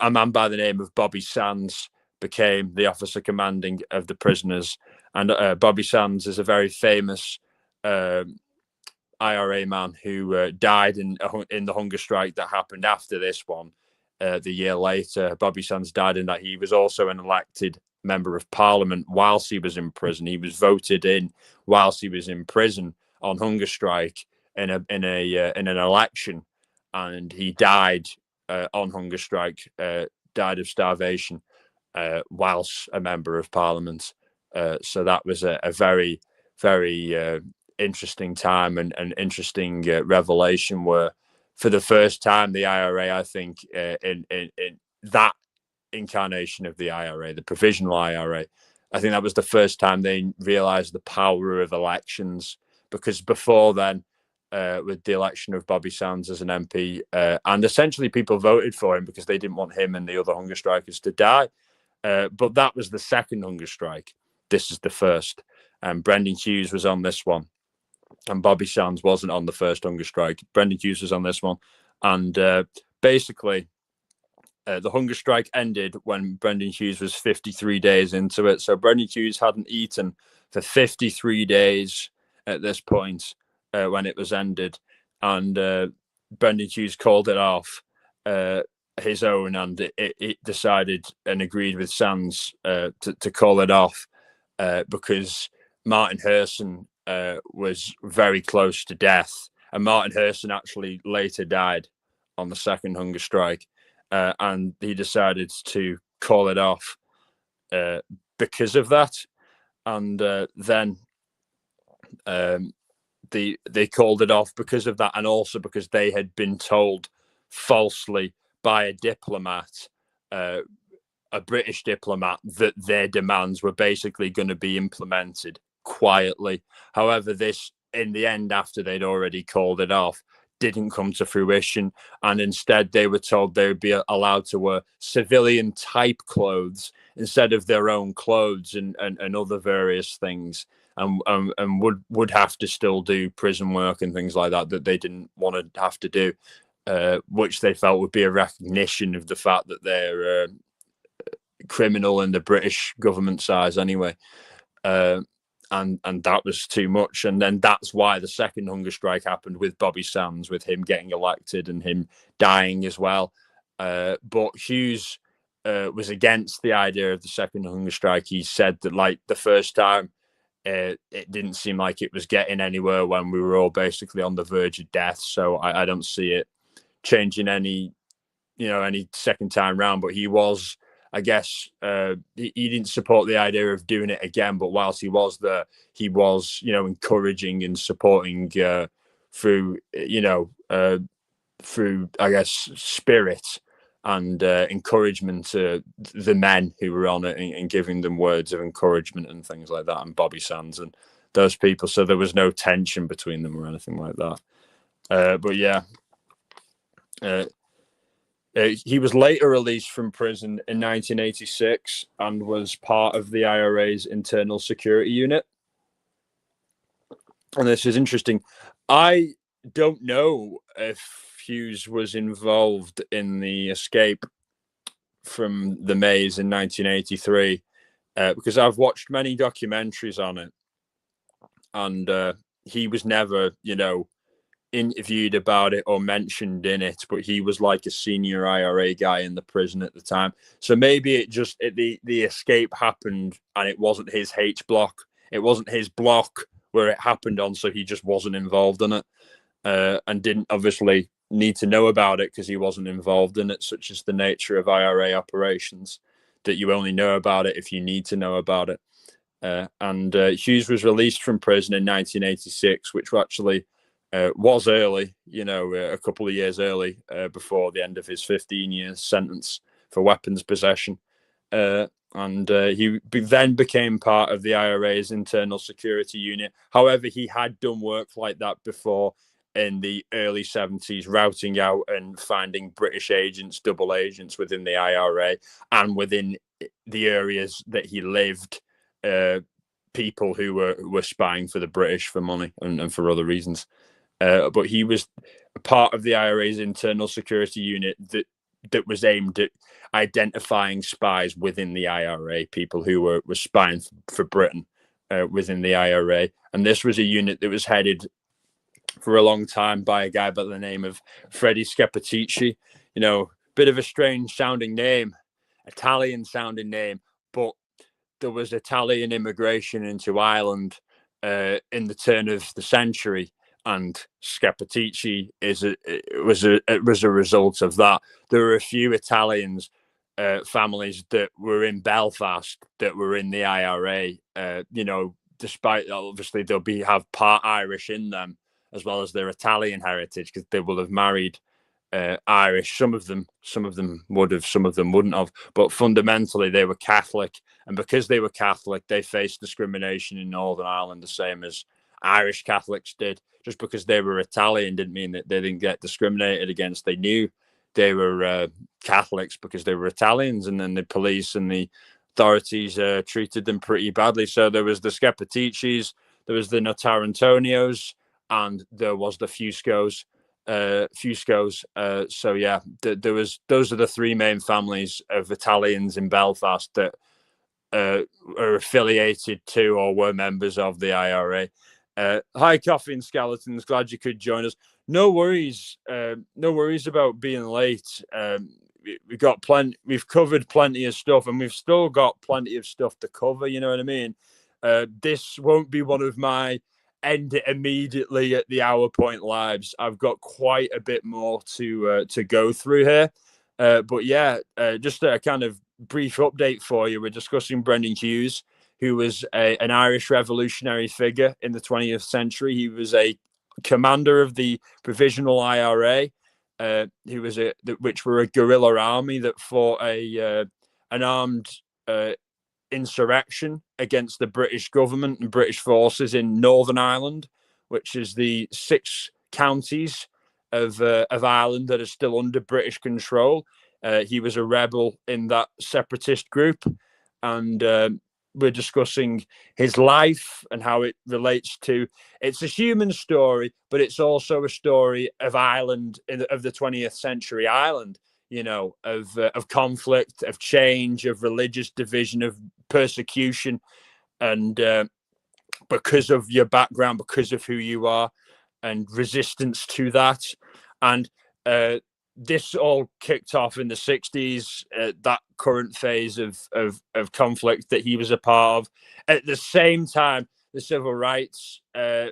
a man by the name of Bobby Sands became the officer commanding of the prisoners. And Bobby Sands is a very famous IRA man who died in the hunger strike that happened after this one. The year later, Bobby Sands died in that. He was also an elected member of parliament whilst he was in prison. He was voted in whilst he was in prison on hunger strike in an election, and he died on hunger strike, died of starvation whilst a member of parliament. So that was a very, very interesting time and an interesting revelation, where for the first time the IRA, I think, in that incarnation of the IRA, the provisional IRA, I think that was the first time they realized the power of elections, because before then with the election of Bobby Sands as an MP, and essentially people voted for him because they didn't want him and the other hunger strikers to die. But that was the second hunger strike. This is the first. Brendan Hughes was on this one, and Bobby Sands wasn't on the first hunger strike. Brendan Hughes was on this one, and basically, the hunger strike ended when Brendan Hughes was 53 days into it. So Brendan Hughes hadn't eaten for 53 days at this point when it was ended, and Brendan Hughes called it off his own, and it decided and agreed with Sands to call it off because Martin Herson was very close to death, and Martin Herson actually later died on the second hunger strike, and he decided to call it off because of that, and then they called it off because of that, and also because they had been told falsely by a diplomat, a British diplomat, that their demands were basically going to be implemented quietly. However, this, in the end, after they'd already called it off, didn't come to fruition, and instead they were told they would be allowed to wear civilian type clothes instead of their own clothes, and other various things, and would have to still do prison work and things like that they didn't want to have to do, which they felt would be a recognition of the fact that they're criminal in the British government's eyes anyway. And that was too much. And then that's why the second hunger strike happened with Bobby Sands, with him getting elected and him dying as well. But Hughes was against the idea of the second hunger strike. He said that, like, the first time, it didn't seem like it was getting anywhere when we were all basically on the verge of death. So I don't see it changing any second time round. But he was, I guess, he didn't support the idea of doing it again, but whilst he was there, he was, encouraging and supporting through, through, I guess, spirit and encouragement to the men who were on it, and giving them words of encouragement and things like that, and Bobby Sands and those people. So there was no tension between them or anything like that. But yeah. He was later released from prison in 1986 and was part of the IRA's internal security unit. And this is interesting. I don't know if Hughes was involved in the escape from the maze in 1983, because I've watched many documentaries on it, and he was never, interviewed about it or mentioned in it, but he was like a senior IRA guy in the prison at the time. So maybe the escape happened and it wasn't his H block. It wasn't his block where it happened on, so he just wasn't involved in it, and didn't obviously need to know about it because he wasn't involved in it, such as the nature of IRA operations, that you only know about it if you need to know about it. And Hughes was released from prison in 1986, which actually was early, a couple of years early, before the end of his 15-year sentence for weapons possession. And he then became part of the IRA's internal security unit. However, he had done work like that before in the early 70s, routing out and finding British agents, double agents within the IRA, and within the areas that he lived, people who were spying for the British for money and for other reasons. But he was part of the IRA's internal security unit that was aimed at identifying spies within the IRA, people who were spying for Britain within the IRA. And this was a unit that was headed for a long time by a guy by the name of Freddie Scappaticci. Bit of a strange sounding name, Italian sounding name, but there was Italian immigration into Ireland in the turn of the century, and Scappaticci was a result of that. There were a few Italians families that were in Belfast that were in the IRA. Despite obviously they'll have part Irish in them as well as their Italian heritage, because they will have married Irish. Some of them would have, some of them wouldn't have. But fundamentally, they were Catholic, and because they were Catholic, they faced discrimination in Northern Ireland the same as Irish Catholics did. Just because they were Italian didn't mean that they didn't get discriminated against. They knew they were Catholics because they were Italians, and then the police and the authorities treated them pretty badly. So there was the Scapiticis, there was the Notarantonios, and there was the Fuscos. So yeah, there was. Those are the three main families of Italians in Belfast that are affiliated to or were members of the IRA. Hi, Coffee and Skeletons. Glad you could join us. No worries. No worries about being late. We've got plenty. We've covered plenty of stuff, and we've still got plenty of stuff to cover. You know what I mean? This won't be one of my end it immediately at the hour point lives. I've got quite a bit more to go through here. But yeah, just a kind of brief update for you. We're discussing Brendan Hughes, who was an Irish revolutionary figure in the 20th century. He was a commander of the Provisional IRA, which were a guerrilla army that fought an armed insurrection against the British government and British forces in Northern Ireland, which is the 6 counties of Ireland that are still under British control. He was a rebel in that separatist group, and we're discussing his life and how it relates to. It's a human story, but it's also a story of Ireland, of the 20th century Ireland. You know, of conflict, of change, of religious division, of persecution, and because of your background, because of who you are, and resistance to that. And this all kicked off in the 60s, that current phase of conflict that he was a part of. At the same time, the civil rights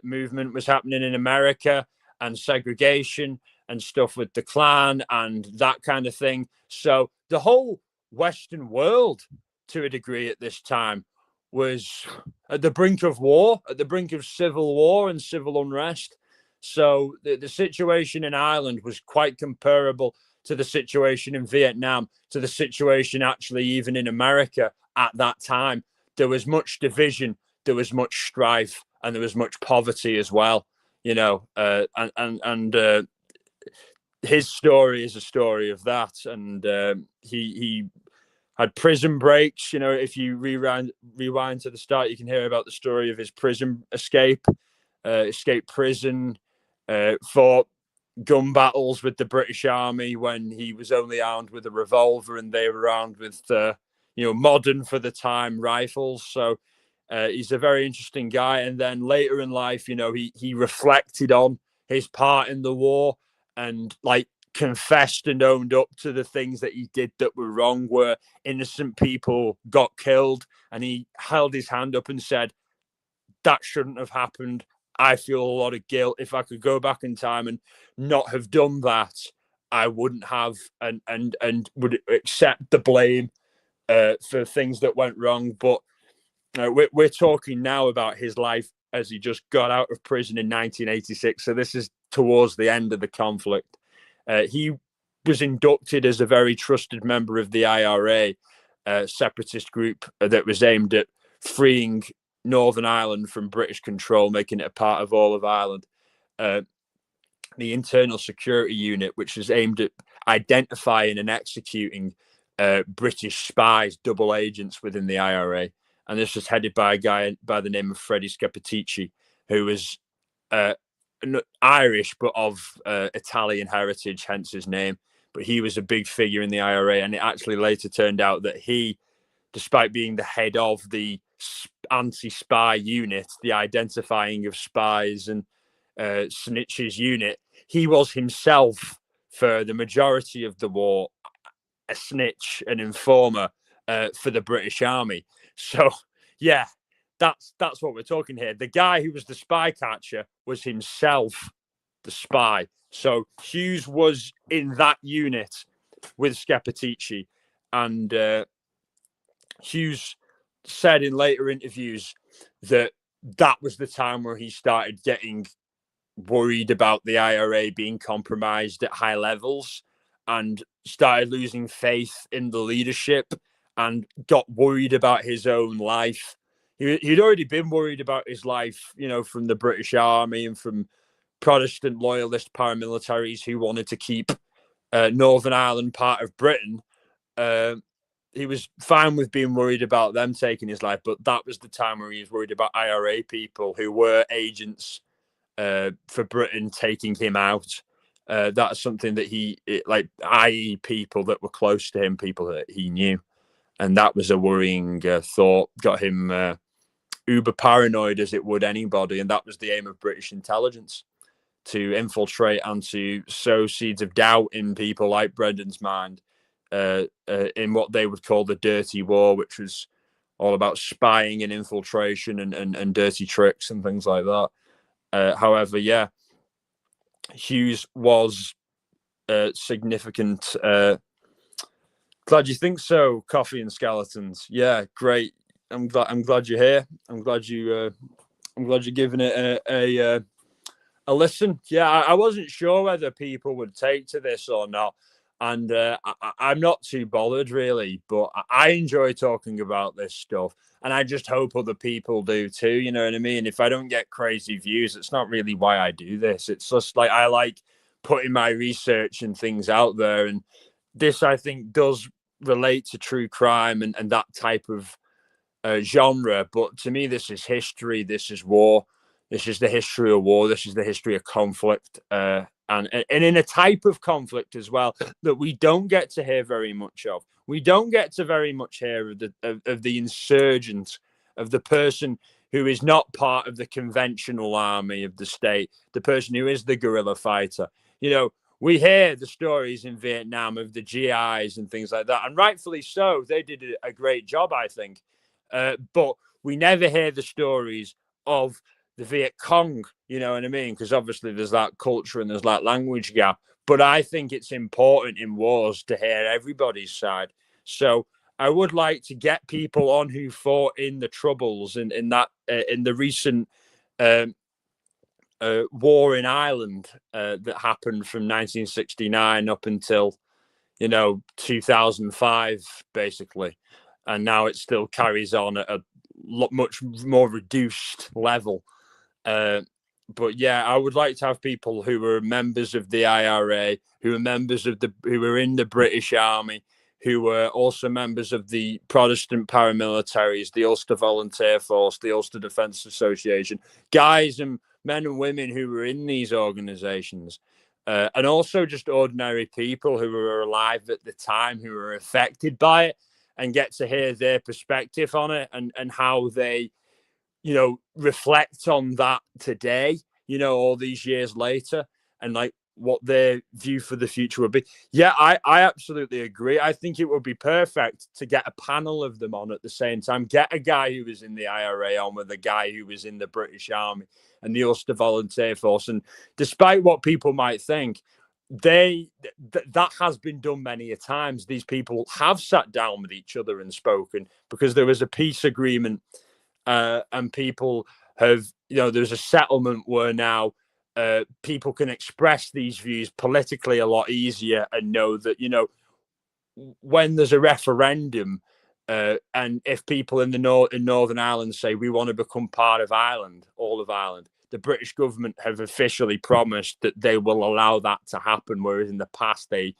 movement was happening in America, and segregation and stuff with the Klan and that kind of thing. So the whole Western world, to a degree at this time, was at the brink of war, at the brink of civil war and civil unrest. So the situation in Ireland was quite comparable to the situation in Vietnam, to the situation actually even in America at that time. There was much division, there was much strife, and there was much poverty as well. You know, and his story is a story of that, and he had prison breaks. You know, if you rewind to the start, you can hear about the story of his prison escape, escape prison, fought gun battles with the British Army when he was only armed with a revolver and they were armed with, modern for the time rifles. So he's a very interesting guy. And then later in life, you know, he reflected on his part in the war and confessed and owned up to the things that he did that were wrong, where innocent people got killed, and he held his hand up and said, that shouldn't have happened. I feel a lot of guilt. If I could go back in time and not have done that, I wouldn't have, and would accept the blame for things that went wrong. But we're talking now about his life as he just got out of prison in 1986. So this is towards the end of the conflict. He was inducted as a very trusted member of the IRA, separatist group that was aimed at freeing Northern Ireland from British control, making it a part of all of Ireland. The Internal Security Unit, which is aimed at identifying and executing British spies, double agents within the IRA. And this was headed by a guy by the name of Freddie Scapitici, who was Irish, but of Italian heritage, hence his name. But he was a big figure in the IRA. And it actually later turned out that he, despite being the head of the anti-spy unit, the identifying of spies and snitches unit, he was himself, for the majority of the war, a snitch, an informer for the British Army. So, yeah, that's what we're talking here. The guy who was the spy catcher was himself the spy. So Hughes was in that unit with Scapitici, and Hughes said in later interviews that was the time where he started getting worried about the IRA being compromised at high levels, and started losing faith in the leadership, and got worried about his own life. he'd already been worried about his life, from the British Army and from Protestant loyalist paramilitaries who wanted to keep Northern Ireland part of Britain. He was fine with being worried about them taking his life, but that was the time where he was worried about IRA people who were agents for Britain taking him out. That's something that i.e. people that were close to him, people that he knew. And that was a worrying thought, got him uber paranoid as it would anybody. And that was the aim of British intelligence, to infiltrate and to sow seeds of doubt in people like Brendan's mind, in what they would call the dirty war, which was all about spying and infiltration and dirty tricks and things like that. However, yeah, Hughes was significant. Glad you think so. Coffee and skeletons. Yeah, great. I'm glad you're here. I'm glad you're giving it a listen. Yeah, I wasn't sure whether people would take to this or not, and I'm not too bothered really. But I enjoy talking about this stuff, and I just hope other people do too. You know what I mean? If I don't get crazy views, it's not really why I do this. It's just like I like putting my research and things out there, and this I think does relate to true crime and that type of genre. But to me, this is history. This is war. This is the history of war. This is the history of conflict, and in a type of conflict as well that we don't get to hear very much of. We don't get to very much hear of the insurgent, of the person who is not part of the conventional army of the state, the person who is the guerrilla fighter. We hear the stories in Vietnam of the GIs and things like that, and rightfully so. They did a great job, I think. But we never hear the stories of the Viet Cong, you know what I mean? Because obviously there's that culture and there's that language gap. But I think it's important in wars to hear everybody's side. So I would like to get people on who fought in the Troubles and in the recent war in Ireland that happened from 1969 up until 2005, basically. And now it still carries on at a much more reduced level. But yeah, I would like to have people who were members of the IRA, who were in the British Army, who were also members of the Protestant paramilitaries, the Ulster Volunteer Force, the Ulster Defence Association, guys and men and women who were in these organisations. And also just ordinary people who were alive at the time, who were affected by it, and get to hear their perspective on it and how they, reflect on that today, all these years later, and like what their view for the future would be. Yeah, I absolutely agree. I think it would be perfect to get a panel of them on at the same time. Get a guy who was in the IRA on with a guy who was in the British Army and the Ulster Volunteer Force. And despite what people might think, that has been done many a times. These people have sat down with each other and spoken because there was a peace agreement, and people have, there's a settlement where now people can express these views politically a lot easier and know that, when there's a referendum, and if people in Northern Ireland say we want to become part of Ireland, all of Ireland, the British government have officially promised that they will allow that to happen, whereas in the past they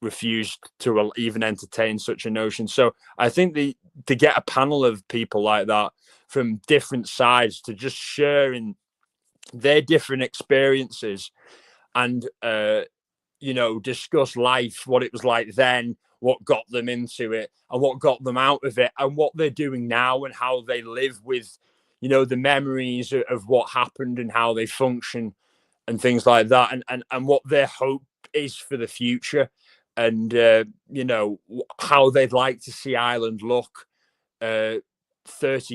refused to even entertain such a notion. So I think to get a panel of people like that from different sides to just sharing their different experiences and discuss life, what it was like then, what got them into it and what got them out of it, and what they're doing now and how they live with the memories of what happened and how they function and things like that, and what their hope is for the future, and how they'd like to see Ireland look 30,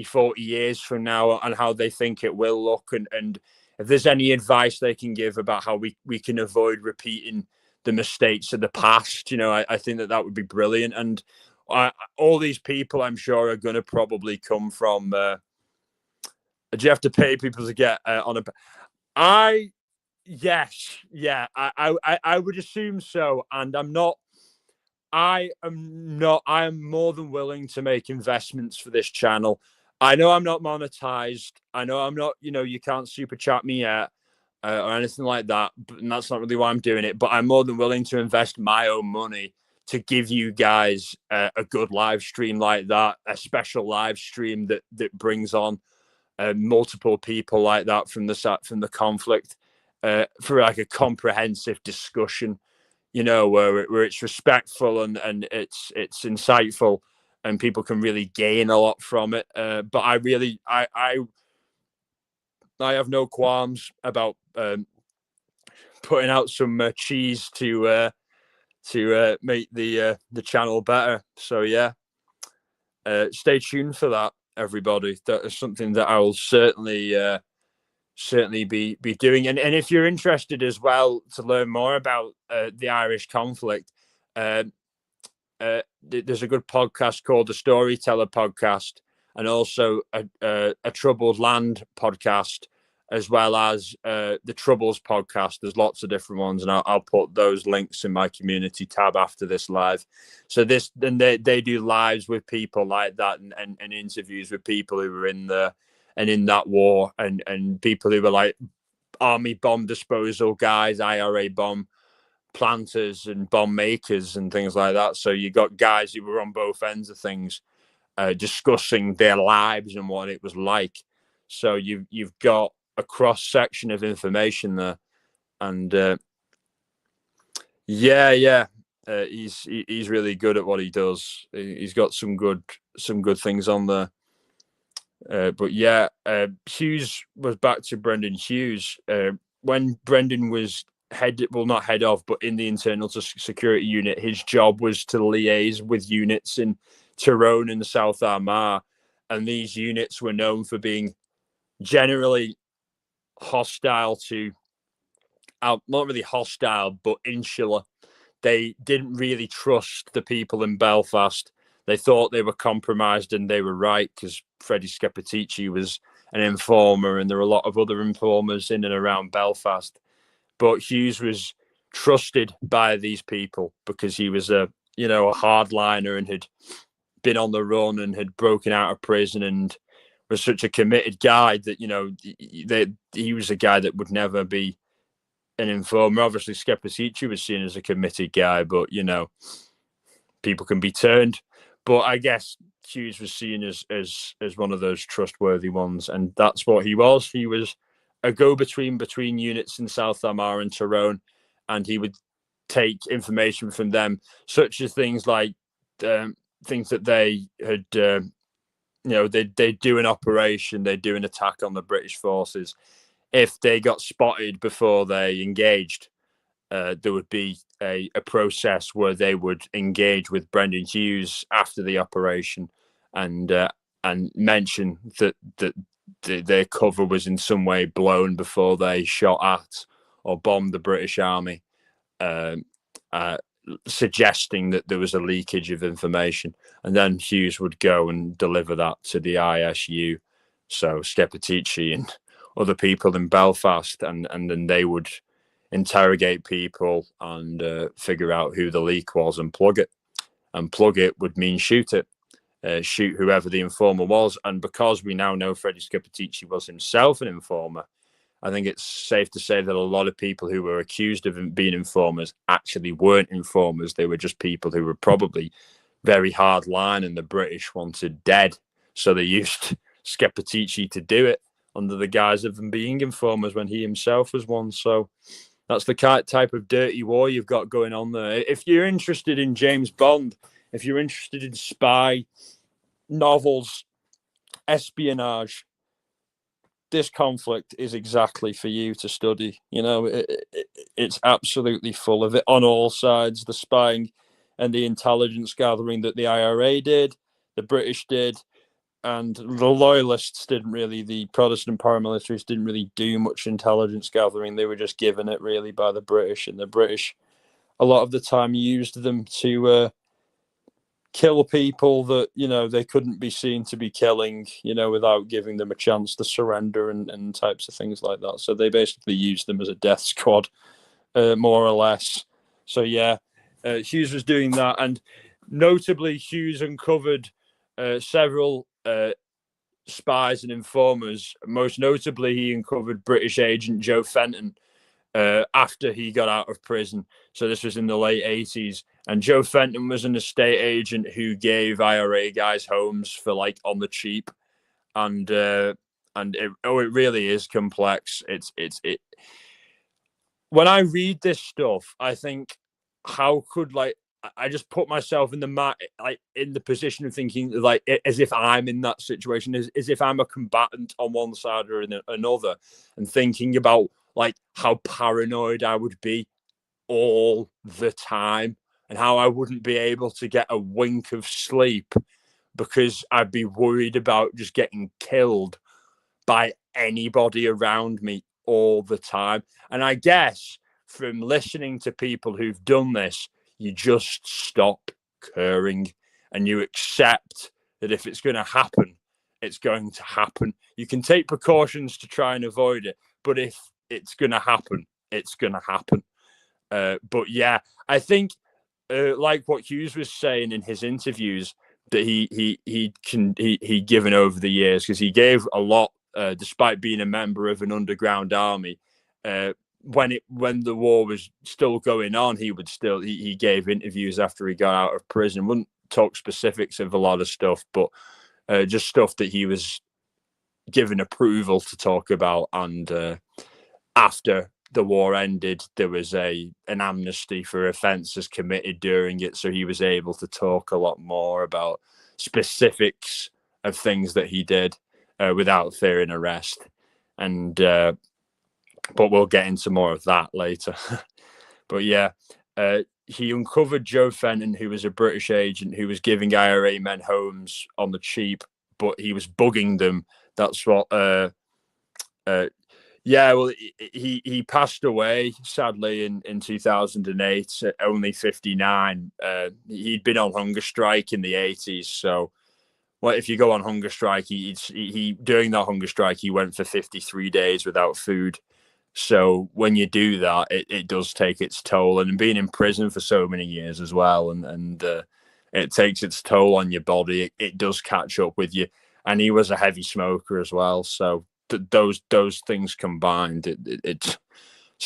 40 years from now, and how they think it will look, and if there's any advice they can give about how we can avoid repeating the mistakes of the past, I think that would be brilliant. And all these people, I'm sure, are going to probably come from. Do you have to pay people to get on a? Yes, yeah, I would assume so, and I'm not. I am not. I am more than willing to make investments for this channel. I know I'm not monetized. I know I'm not, you can't super chat me yet or anything like that. And that's not really why I'm doing it. But I'm more than willing to invest my own money to give you guys a good live stream like that, a special live stream that brings on multiple people like that from the conflict for like a comprehensive discussion, where it's respectful and it's insightful and people can really gain a lot from it. But I have no qualms about putting out some cheese to make the channel better. So yeah, stay tuned for that, everybody. That is something that I will certainly be doing. And if you're interested as well to learn more about the Irish conflict, there's a good podcast called the Storyteller Podcast, and also a Troubled Land podcast, as well as the Troubles podcast. There's lots of different ones, and I'll put those links in my community tab after this live. So then they do lives with people like that, and interviews with people who were in that war, and people who were like army bomb disposal guys, IRA bomb planters and bomb makers and things like that. So you got guys who were on both ends of things discussing their lives and what it was like. So you've got a cross section of information there, and he's really good at what he does. He's got some good things on there. But yeah, Hughes was back to Brendan Hughes when Brendan was not head of, but in the internal security unit. His job was to liaise with units in Tyrone and the South Armagh, and these units were known for being generally hostile to, not really hostile, but insular. They didn't really trust the people in Belfast. They thought they were compromised, and they were right, because Freddie Scappaticci was an informer, and there were a lot of other informers in and around Belfast. But Hughes was trusted by these people because he was a hardliner and had been on the run and had broken out of prison and was such a committed guy that he was a guy that would never be an informer. Obviously, Scappaticci was seen as a committed guy, but people can be turned. But I guess Hughes was seen as one of those trustworthy ones, and that's what he was. He was a go-between between units in South Armagh and Tyrone, and he would take information from them, such as things like things that they had, they'd do an operation, they'd do an attack on the British forces. If they got spotted before they engaged, there would be a process where they would engage with Brendan Hughes after the operation and mention that their cover was in some way blown before they shot at or bombed the British Army, suggesting that there was a leakage of information. And then Hughes would go and deliver that to the ISU, so Scappaticci and other people in Belfast, and then they would interrogate people and figure out who the leak was and plug it. And plug it would mean shoot it. Shoot whoever the informer was. And because we now know Freddie Scappaticci was himself an informer, I think it's safe to say that a lot of people who were accused of being informers actually weren't informers. They were just people who were probably very hard line and the British wanted dead. So they used Scappaticci to do it under the guise of them being informers when he himself was one. So that's the type of dirty war you've got going on there. If you're interested in James Bond, if you're interested in spy novels, espionage, this conflict is exactly for you to study. It's absolutely full of it on all sides. The spying and the intelligence gathering that the IRA did, the British did, and the loyalists didn't really. The Protestant paramilitaries didn't really do much intelligence gathering. They were just given it really by the British, and the British a lot of the time used them to kill people that they couldn't be seen to be killing, without giving them a chance to surrender and types of things like that. So they basically used them as a death squad, more or less. So yeah, Hughes was doing that, and notably Hughes uncovered several spies and informers. Most notably, he uncovered British agent Joe Fenton after he got out of prison. So this was in the late 80s. And Joe Fenton was an estate agent who gave IRA guys homes for like on the cheap. And it really is complex. It. When I read this stuff, I think, how could like I just put myself in in the position of thinking like as if I'm in that situation, as if I'm a combatant on one side or another, and thinking about like how paranoid I would be all the time and how I wouldn't be able to get a wink of sleep because I'd be worried about just getting killed by anybody around me all the time. And I guess from listening to people who've done this, you just stop caring and you accept that if it's going to happen, it's going to happen. You can take precautions to try and avoid it, but if it's going to happen, it's going to happen. But yeah, I think like what Hughes was saying in his interviews that he given over the years, because he gave a lot despite being a member of an underground army. When the war was still going on, he gave interviews after he got out of prison. Wouldn't talk specifics of a lot of stuff, but just stuff that he was given approval to talk about. And after the war ended, there was an amnesty for offences committed during it, so he was able to talk a lot more about specifics of things that he did without fearing arrest. And but we'll get into more of that later. But yeah, he uncovered Joe Fenton, who was a British agent who was giving IRA men homes on the cheap, but he was bugging them. That's what yeah, well, he passed away sadly in 2008 at only 59. He'd been on hunger strike in the 80s, so well, if you go on hunger strike, he during that hunger strike he went for 53 days without food. So when you do that, it does take its toll, and being in prison for so many years as well, and it takes its toll on your body. It does catch up with you, and he was a heavy smoker as well, so. Those things combined, it's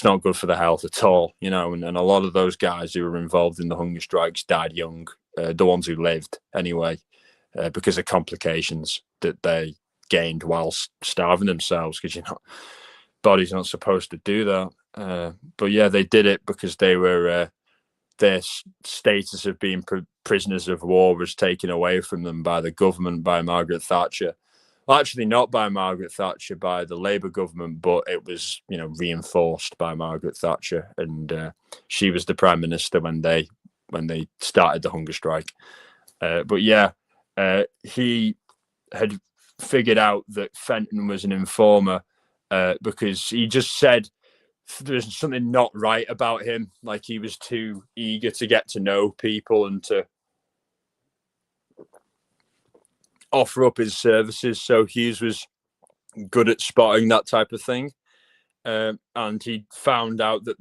not good for the health at all, you know. And a lot of those guys who were involved in the hunger strikes died young, the ones who lived anyway, because of complications that they gained whilst starving themselves. Because body's not supposed to do that. But yeah, they did it because they were their status of being prisoners of war was taken away from them by the government, by Margaret Thatcher. Well, actually, not by Margaret Thatcher, by the Labour government, but it was, reinforced by Margaret Thatcher, and she was the prime minister when they started the hunger strike. But yeah, he had figured out that Fenton was an informer because he just said there's something not right about him. Like he was too eager to get to know people and to offer up his services. So Hughes was good at spotting that type of thing, and he found out that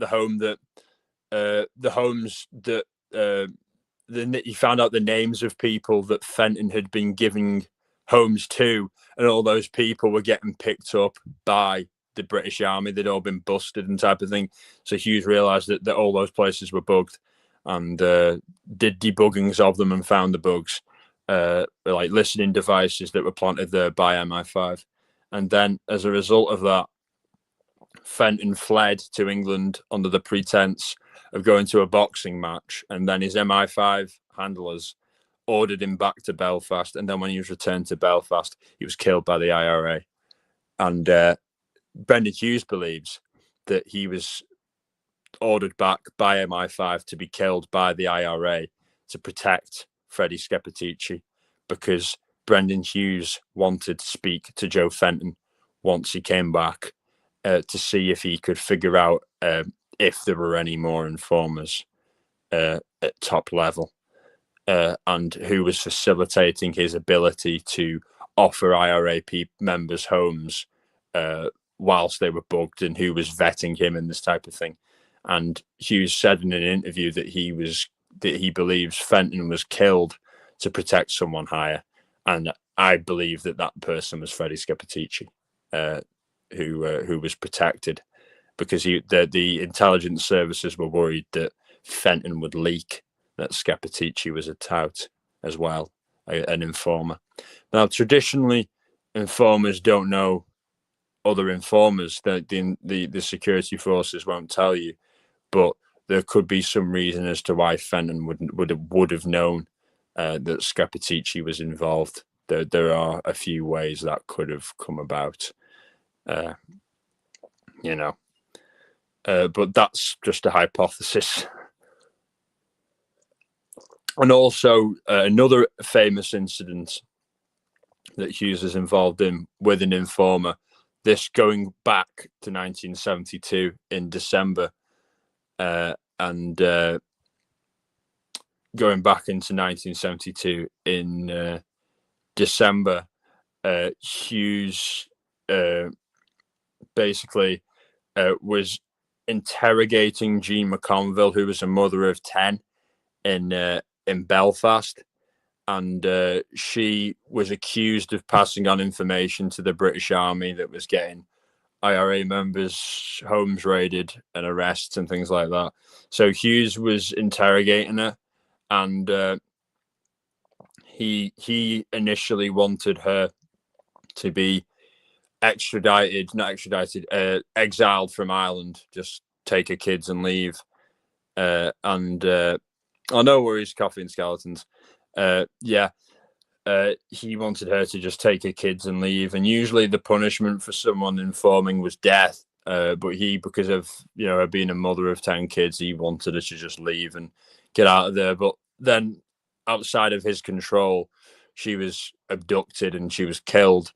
he found out the names of people that Fenton had been giving homes to, and all those people were getting picked up by the British Army. They'd all been busted and type of thing. So Hughes realised that all those places were bugged, and did debuggings of them and found the bugs. Like listening devices that were planted there by MI5. And then as a result of that, Fenton fled to England under the pretense of going to a boxing match. And then his MI5 handlers ordered him back to Belfast. And then when he was returned to Belfast, he was killed by the IRA. And Brendan Hughes believes that he was ordered back by MI5 to be killed by the IRA to protect Freddie Scappaticci, because Brendan Hughes wanted to speak to Joe Fenton once he came back to see if he could figure out if there were any more informers at top level, and who was facilitating his ability to offer IRA members homes whilst they were bugged, and who was vetting him and this type of thing. And Hughes said in an interview that he believes Fenton was killed to protect someone higher, And I believe that person was Freddie Scappaticci, who was protected because the intelligence services were worried that Fenton would leak that Scappaticci was a tout as well, an informer. Now, traditionally, informers don't know other informers. The security forces won't tell you, but there could be some reason as to why Fenton would have known that Scappaticci was involved. There are a few ways that could have come about, but that's just a hypothesis. And also another famous incident that Hughes is involved in with an informer, this going back to 1972 in December, and going back into 1972 in December, Hughes basically was interrogating Jean McConville, who was a mother of 10 in Belfast, and she was accused of passing on information to the British Army that was getting IRA members' homes raided and arrests and things like that. So Hughes was interrogating her, and he initially wanted her to be exiled from Ireland, just take her kids and leave. No worries, coffee and skeletons. He wanted her to just take her kids and leave. And usually the punishment for someone informing was death. But he, because of her being a mother of 10 kids, he wanted her to just leave and get out of there. But then, outside of his control, she was abducted and she was killed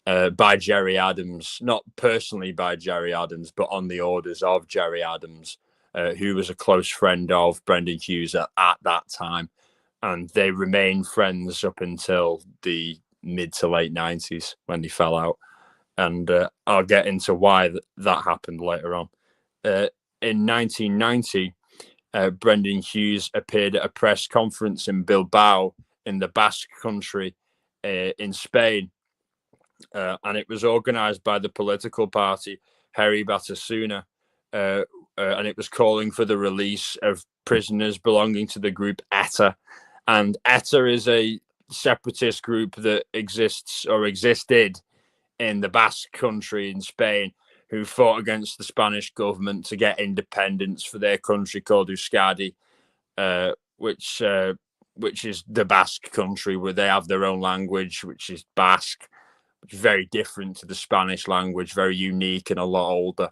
by Gerry Adams, not personally by Gerry Adams, but on the orders of Gerry Adams, who was a close friend of Brendan Hughes at that time. And they remained friends up until the mid to late 90s when they fell out. And I'll get into why that happened later on. In 1990, Brendan Hughes appeared at a press conference in Bilbao in the Basque country in Spain. And it was organised by the political party Herri Batasuna. And it was calling for the release of prisoners belonging to the group ETA. And ETA is a separatist group that existed in the Basque country in Spain, who fought against the Spanish government to get independence for their country called Euskadi, which is the Basque country, where they have their own language, which is Basque, which is very different to the Spanish language, very unique and a lot older.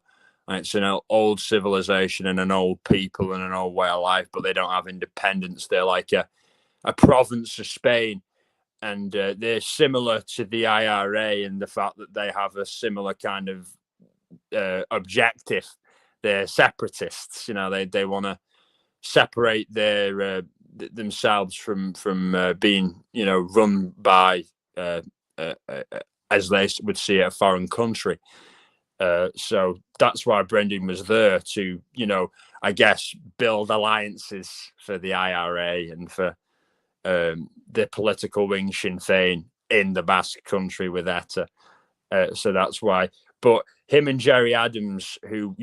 And it's an old civilization and an old people and an old way of life, but they don't have independence. They're like a province of Spain, and they're similar to the IRA in the fact that they have a similar kind of objective. They're separatists. They want to separate their themselves from being run by as they would see it, a foreign country. So that's why Brendan was there to, I guess, build alliances for the IRA and for the political wing Sinn Féin in the Basque country with ETA. So that's why. But him and Gerry Adams, who,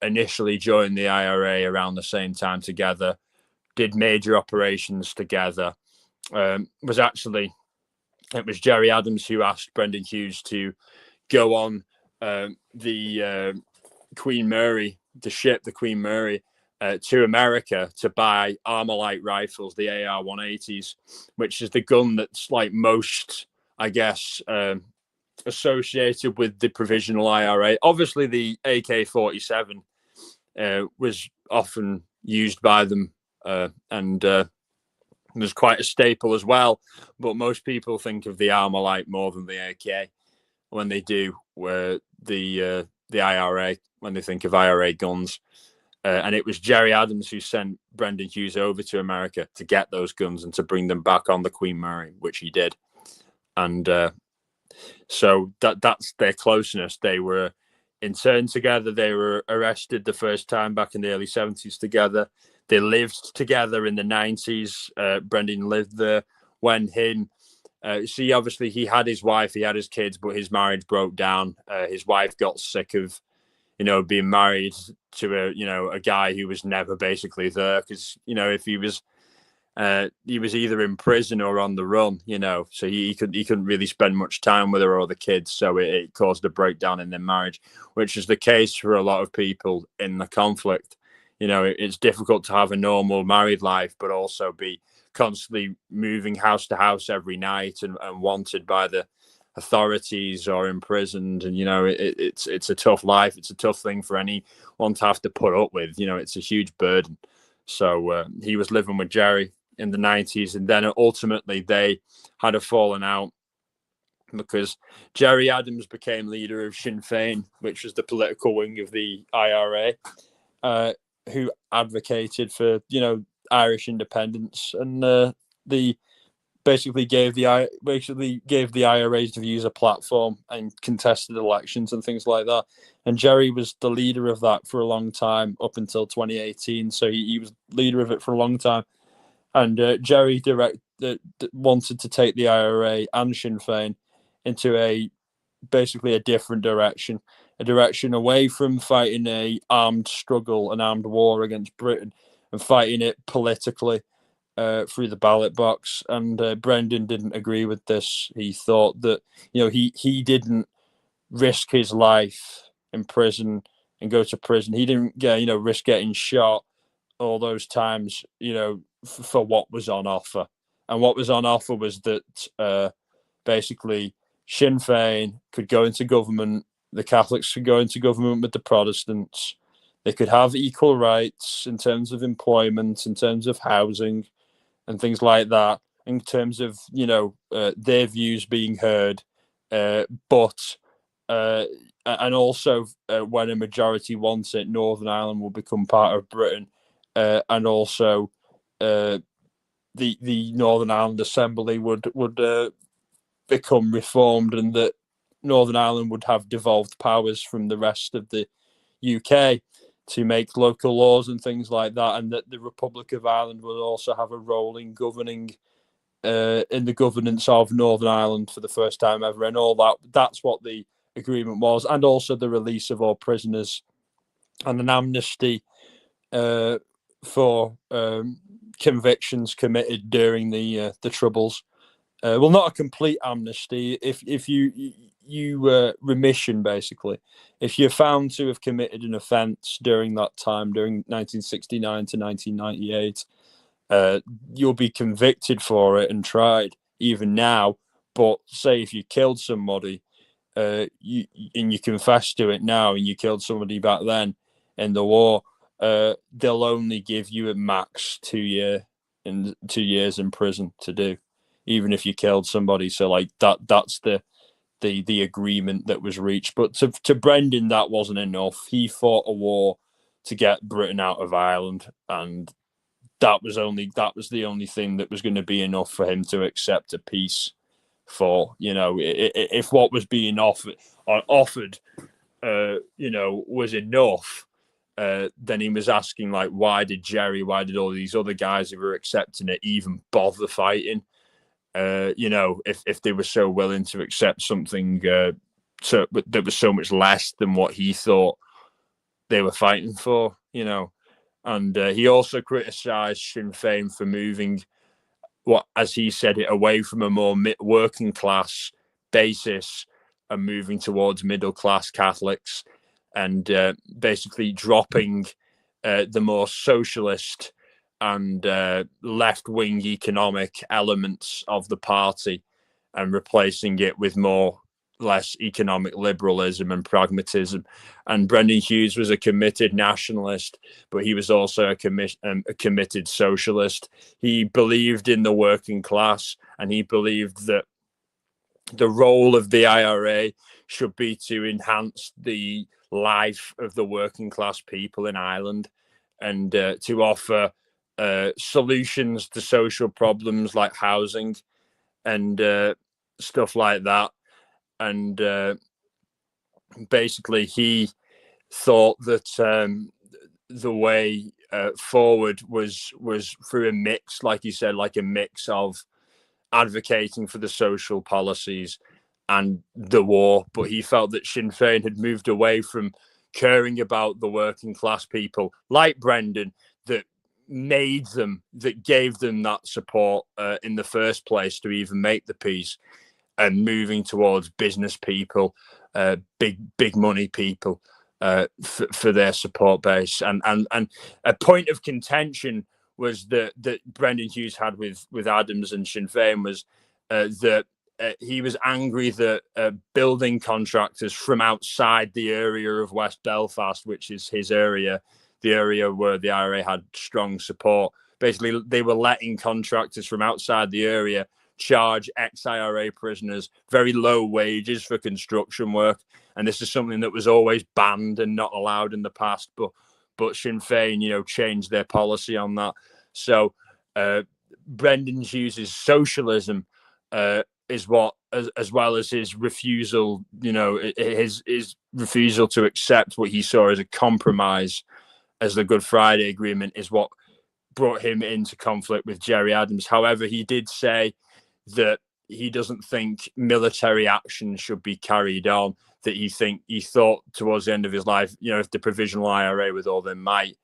initially joined the IRA around the same time together, did major operations together, it was Gerry Adams who asked Brendan Hughes to go on the Queen Mary, the ship, the Queen Mary, to America to buy Armalite rifles, the AR-180s, which is the gun that's like most, I guess, associated with the provisional IRA. Obviously, the AK-47 was often used by them and was quite a staple as well. But most people think of the Armalite more than the AK when they do the IRA, when they think of IRA guns. And it was Gerry Adams who sent Brendan Hughes over to America to get those guns and to bring them back on the Queen Mary, which he did. And so that's their closeness. They were interned together. They were arrested the first time back in the early 70s together. They lived together in the 90s. Brendan lived there when him See, obviously, he had his wife, he had his kids, but his marriage broke down. His wife got sick of, being married to a guy who was never basically there, because if he was either in prison or on the run, so he couldn't really spend much time with her or the kids, so it caused a breakdown in their marriage, which is the case for a lot of people in the conflict. It's difficult to have a normal married life, but also be constantly moving house to house every night and wanted by the authorities or imprisoned. And it's a tough life. It's a tough thing for anyone to have to put up with. It's a huge burden. So he was living with Jerry in the 90s, and then ultimately they had a falling out because Jerry Adams became leader of Sinn Féin, which was the political wing of the IRA, who advocated for Irish independence, and the basically gave the IRA's views a platform and contested elections and things like that. And Jerry was the leader of that for a long time, up until 2018. So he was leader of it for a long time. And Jerry wanted to take the IRA and Sinn Féin into basically a different direction, a direction away from fighting an armed war against Britain, and fighting it politically through the ballot box. And Brendan didn't agree with this. He thought that he didn't risk his life in prison and go to prison. He didn't risk getting shot all those times for what was on offer. And what was on offer was that basically Sinn Féin could go into government, the Catholics could go into government with the Protestants, they could have equal rights in terms of employment, in terms of housing and things like that, in terms of their views being heard, but and also when a majority wants it, Northern Ireland will become part of Britain, and also the Northern Ireland Assembly would become reformed, and that Northern Ireland would have devolved powers from the rest of the UK to make local laws and things like that, and that the Republic of Ireland will also have a role in governing in the governance of Northern Ireland for the first time ever, and all that. That's what the agreement was, and also the release of all prisoners and an amnesty for convictions committed during the Troubles. Well, not a complete amnesty. If you remission, basically, if you're found to have committed an offence during that time, during 1969 to 1998, you'll be convicted for it and tried even now. But say if you killed somebody, you confess to it now, and you killed somebody back then in the war, they'll only give you a max 2 years in prison to do, even if you killed somebody. So like that's the agreement that was reached. But to Brendan, that wasn't enough. He fought a war to get Britain out of Ireland, and that was the only thing that was going to be enough for him to accept a peace. For if what was being offered was enough, then he was asking, like, why did all these other guys who were accepting it even bother fighting? If they were so willing to accept something that was so much less than what he thought they were fighting for, And he also criticised Sinn Féin for moving, as he said it, away from a more working class basis and moving towards middle class Catholics, and basically dropping the more socialist and left wing economic elements of the party and replacing it with less economic liberalism and pragmatism. And Brendan Hughes was a committed nationalist, but he was also a committed socialist. He believed in the working class, and he believed that the role of the IRA should be to enhance the life of the working class people in Ireland, and to offer solutions to social problems like housing and stuff like that. And basically, he thought that the way forward was through a mix, like you said, like a mix of advocating for the social policies and the war, but he felt that Sinn Féin had moved away from caring about the working class people like Brendan that gave them that support in the first place to even make the peace, and moving towards business people, big money people for their support base. And a point of contention was that Brendan Hughes had with Adams and Sinn Féin was that he was angry that building contractors from outside the area of West Belfast, which is his area, the area where the IRA had strong support, basically they were letting contractors from outside the area charge ex-IRA prisoners very low wages for construction work. And this is something that was always banned and not allowed in the past, but Sinn Féin, changed their policy on that. So Brendan Hughes' socialism is what, as well as his refusal, his refusal to accept what he saw as a compromise, as the Good Friday Agreement, is what brought him into conflict with Gerry Adams. However, he did say that he doesn't think military action should be carried on, that he thought towards the end of his life, if the Provisional IRA with all their might,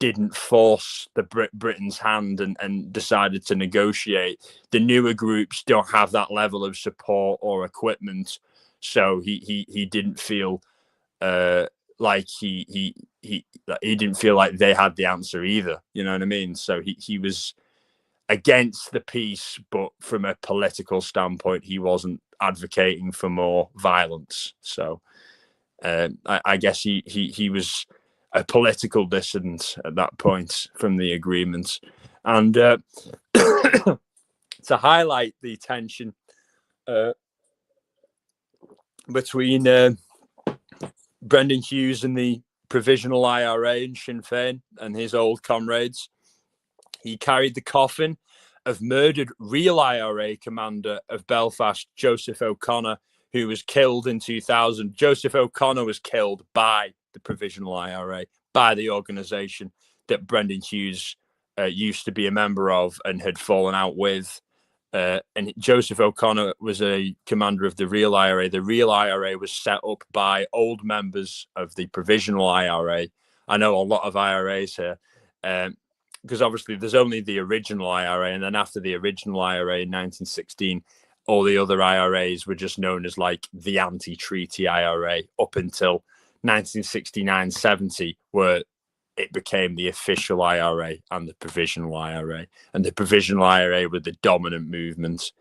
didn't force Britain's hand and decided to negotiate, the newer groups don't have that level of support or equipment. So he didn't feel like he didn't feel like they had the answer either. You know what I mean? So he was against the peace, but from a political standpoint, he wasn't advocating for more violence. So I guess he was a political dissident at that point from the agreement. And to highlight the tension between Brendan Hughes and the Provisional IRA and Sinn Féin and his old comrades, he carried the coffin of murdered real IRA commander of Belfast, Joseph O'Connor, who was killed in 2000. Joseph O'Connor was killed by the Provisional IRA, by the organisation that Brendan Hughes used to be a member of and had fallen out with. And Joseph O'Connor was a commander of the real IRA. The real IRA was set up by old members of the Provisional IRA. I know a lot of IRAs here. Because obviously there's only the original IRA, and then after the original IRA in 1916, all the other IRAs were just known as like the anti-treaty IRA up until 1969-70, where it became the official IRA and the Provisional IRA. And the Provisional IRA were the dominant movement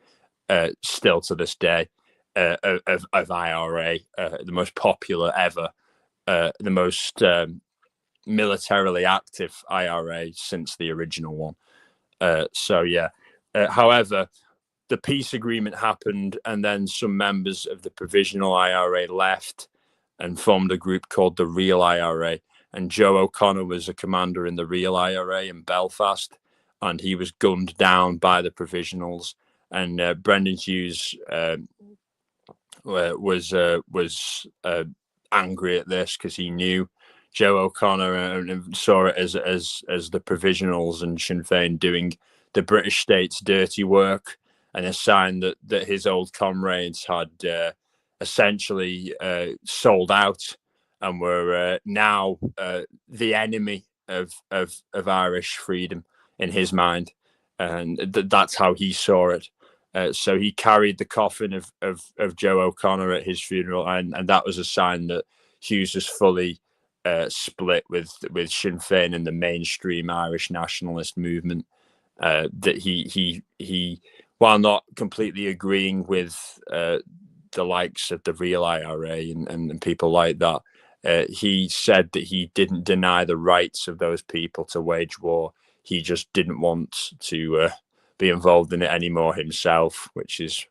still to this day of IRA, the most popular ever, the most militarily active IRA since the original one. However, the peace agreement happened, and then some members of the Provisional IRA left and formed a group called the Real IRA. And Joe O'Connor was a commander in the Real IRA in Belfast, and he was gunned down by the Provisionals. And Brendan Hughes was angry at this because he knew Joe O'Connor and saw it as the Provisionals and Sinn Féin doing the British state's dirty work, and a sign that his old comrades had essentially sold out and were now the enemy of Irish freedom in his mind, and that's how he saw it. So he carried the coffin of Joe O'Connor at his funeral, and that was a sign that Hughes was fully split with Sinn Féin and the mainstream Irish nationalist movement. That he, while not completely agreeing with the likes of the Real IRA and people like that, he said that he didn't deny the rights of those people to wage war. He just didn't want to be involved in it anymore himself, which is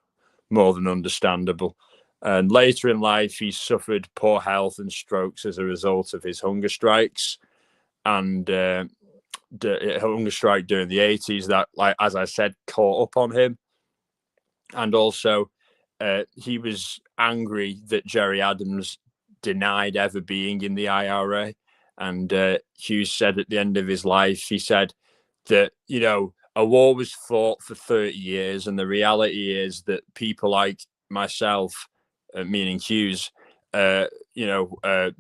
more than understandable. And later in life, he suffered poor health and strokes as a result of his hunger strikes, and the hunger strike during the 80s that, like as I said, caught up on him. And also, he was angry that Gerry Adams denied ever being in the IRA. And Hughes said at the end of his life, he said that, a war was fought for 30 years, and the reality is that people like myself, meaning Hughes, uh, you know,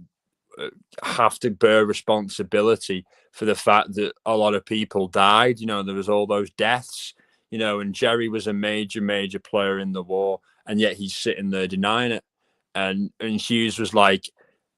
have to bear responsibility for the fact that a lot of people died. There was all those deaths. And Jerry was a major player in the war, and yet he's sitting there denying it. And Hughes was like,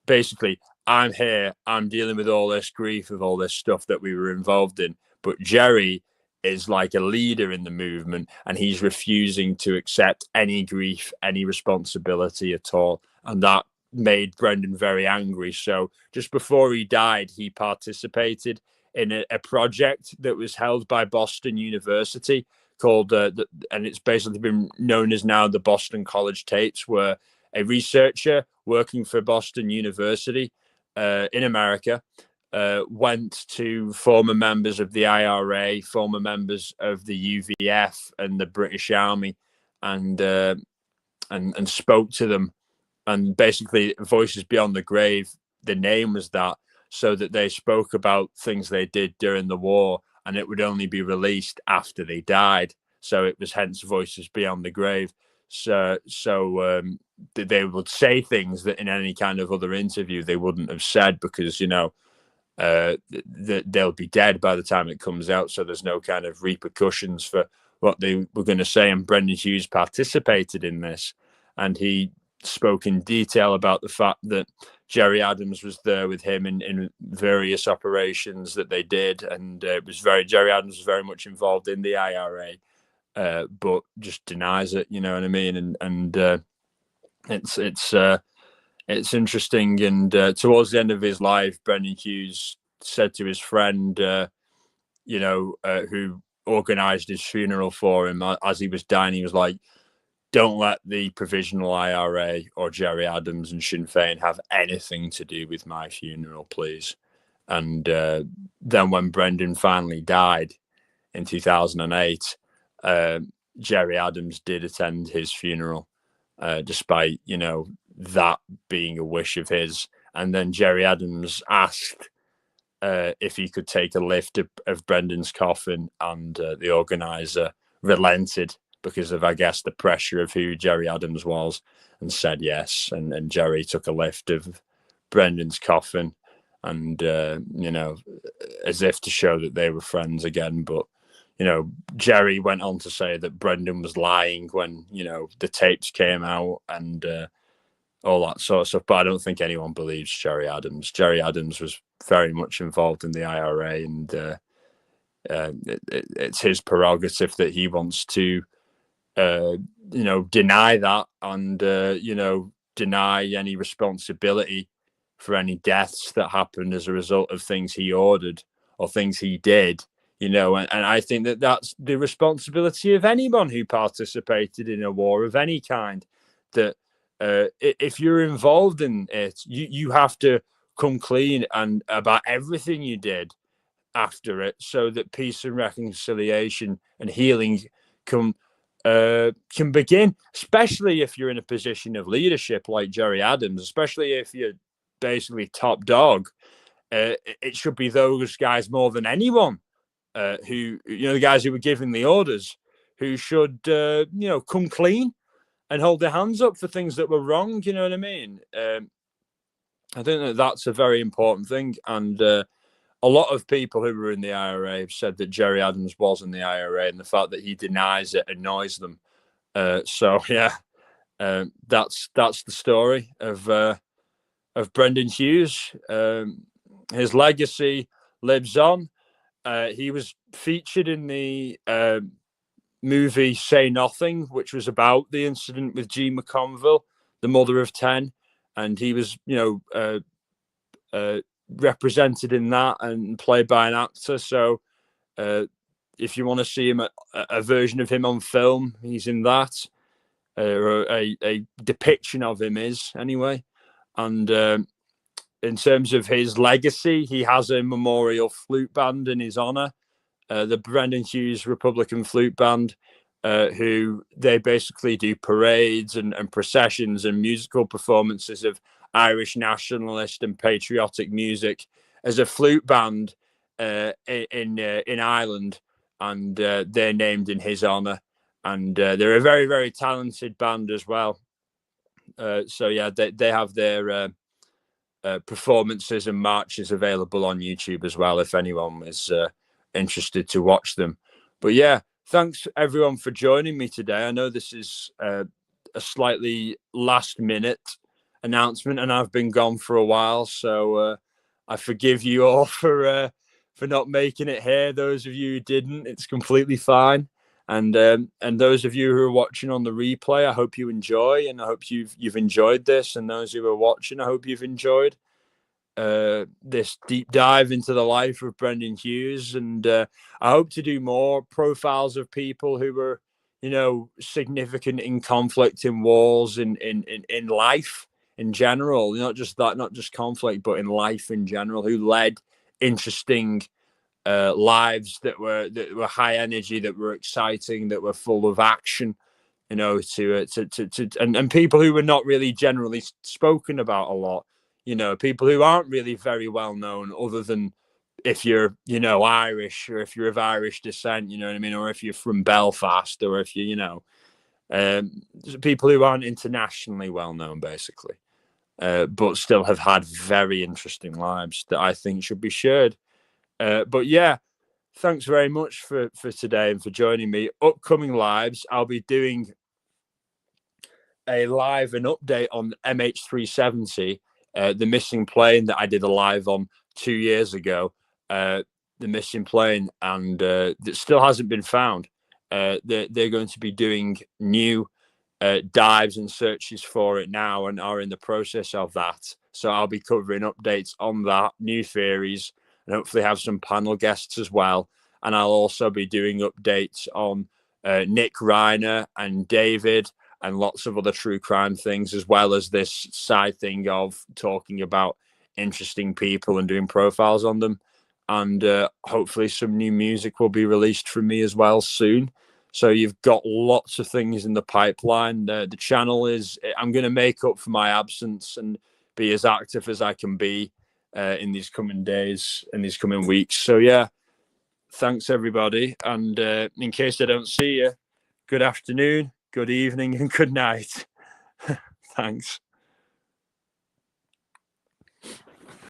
basically, I'm here, I'm dealing with all this grief of all this stuff that we were involved in, but Jerry is like a leader in the movement, and he's refusing to accept any grief, any responsibility at all. And that made Brendan very angry. So just before he died, he participated in a project that was held by Boston University called, and it's basically been known as now the Boston College Tapes, where a researcher working for Boston University in America went to former members of the IRA, former members of the UVF and the British Army, and spoke to them. And basically, Voices Beyond the Grave, the name was that, so that they spoke about things they did during the war, and it would only be released after they died. So it was hence Voices Beyond the Grave. So they would say things that in any kind of other interview they wouldn't have said, because they'll be dead by the time it comes out, so there's no kind of repercussions for what they were going to say. And Brendan Hughes participated in this, and he spoke in detail about the fact that Jerry Adams was there with him in various operations that they did, and Jerry Adams was very much involved in the IRA, but just denies it. You know what I mean? And it's interesting. And towards the end of his life, Brendan Hughes said to his friend, who organised his funeral for him as he was dying, he was like, "Don't let the Provisional IRA or Jerry Adams and Sinn Féin have anything to do with my funeral, please." And then when Brendan finally died in 2008, Jerry Adams did attend his funeral, despite, that being a wish of his. And then Jerry Adams asked if he could take a lift of Brendan's coffin, and the organizer relented because of, I guess, the pressure of who Jerry Adams was, and said yes. And Jerry took a lift of Brendan's coffin, and, as if to show that they were friends again. But, Jerry went on to say that Brendan was lying when, the tapes came out, and all that sort of stuff. But I don't think anyone believes Jerry Adams. Jerry Adams was very much involved in the IRA, and it's his prerogative that he wants to, deny that, and, deny any responsibility for any deaths that happened as a result of things he ordered or things he did. And I think that that's the responsibility of anyone who participated in a war of any kind, that if you're involved in it, you have to come clean and about everything you did after it, so that peace and reconciliation and healing can begin, especially if you're in a position of leadership like Jerry Adams, especially if you're basically top dog. It should be those guys more than anyone, who, the guys who were giving the orders, who should, come clean and hold their hands up for things that were wrong. You know what I mean? I think that that's a very important thing. And a lot of people who were in the IRA have said that Jerry Adams was in the IRA, and the fact that he denies it annoys them. So yeah, that's the story of Brendan Hughes. His legacy lives on. He was featured in the movie Say Nothing, which was about the incident with G. McConville, the mother of 10, and he was, represented in that and played by an actor. So if you want to see him, a version of him on film, he's in that. Or a depiction of him is, anyway. And in terms of his legacy, he has a memorial flute band in his honor, the Brendan Hughes Republican Flute Band, who they basically do parades and processions and musical performances of Irish nationalist and patriotic music as a flute band in Ireland. and they're named in his honor. And they're a very, very talented band as well. So yeah, they have their performances and marches available on YouTube as well, if anyone is interested to watch them. But yeah, thanks everyone for joining me today. I know this is a slightly last minute announcement, and I've been gone for a while, so I forgive you all for not making it here. Those of you who didn't, it's completely fine. And those of you who are watching on the replay, I hope you enjoy, and I hope you've enjoyed this. And those who are watching, I hope you've enjoyed this deep dive into the life of Brendan Hughes. And I hope to do more profiles of people who were, significant in conflict, in wars, in life in general. Not just conflict, but in life in general, who led interesting lives that were high energy, that were exciting, that were full of action. And people who were not really generally spoken about a lot. People who aren't really very well known, other than if you're, Irish, or if you're of Irish descent, you know what I mean, or if you're from Belfast, or if people who aren't internationally well known, basically, but still have had very interesting lives that I think should be shared. But yeah, thanks very much for today and for joining me. Upcoming lives, I'll be doing a live and update on MH370, the missing plane that I did a live on 2 years ago. The missing plane, and that still hasn't been found. They're going to be doing new dives and searches for it now, and are in the process of that. So I'll be covering updates on that, new theories, and hopefully have some panel guests as well. And I'll also be doing updates on Nick Reiner and David, and lots of other true crime things, as well as this side thing of talking about interesting people and doing profiles on them. And hopefully some new music will be released from me as well soon. So you've got lots of things in the pipeline. The channel is, I'm going to make up for my absence and be as active as I can be in these coming days and these coming weeks. So yeah, thanks everybody. And in case I don't see you, good afternoon, good evening, and good night. Thanks.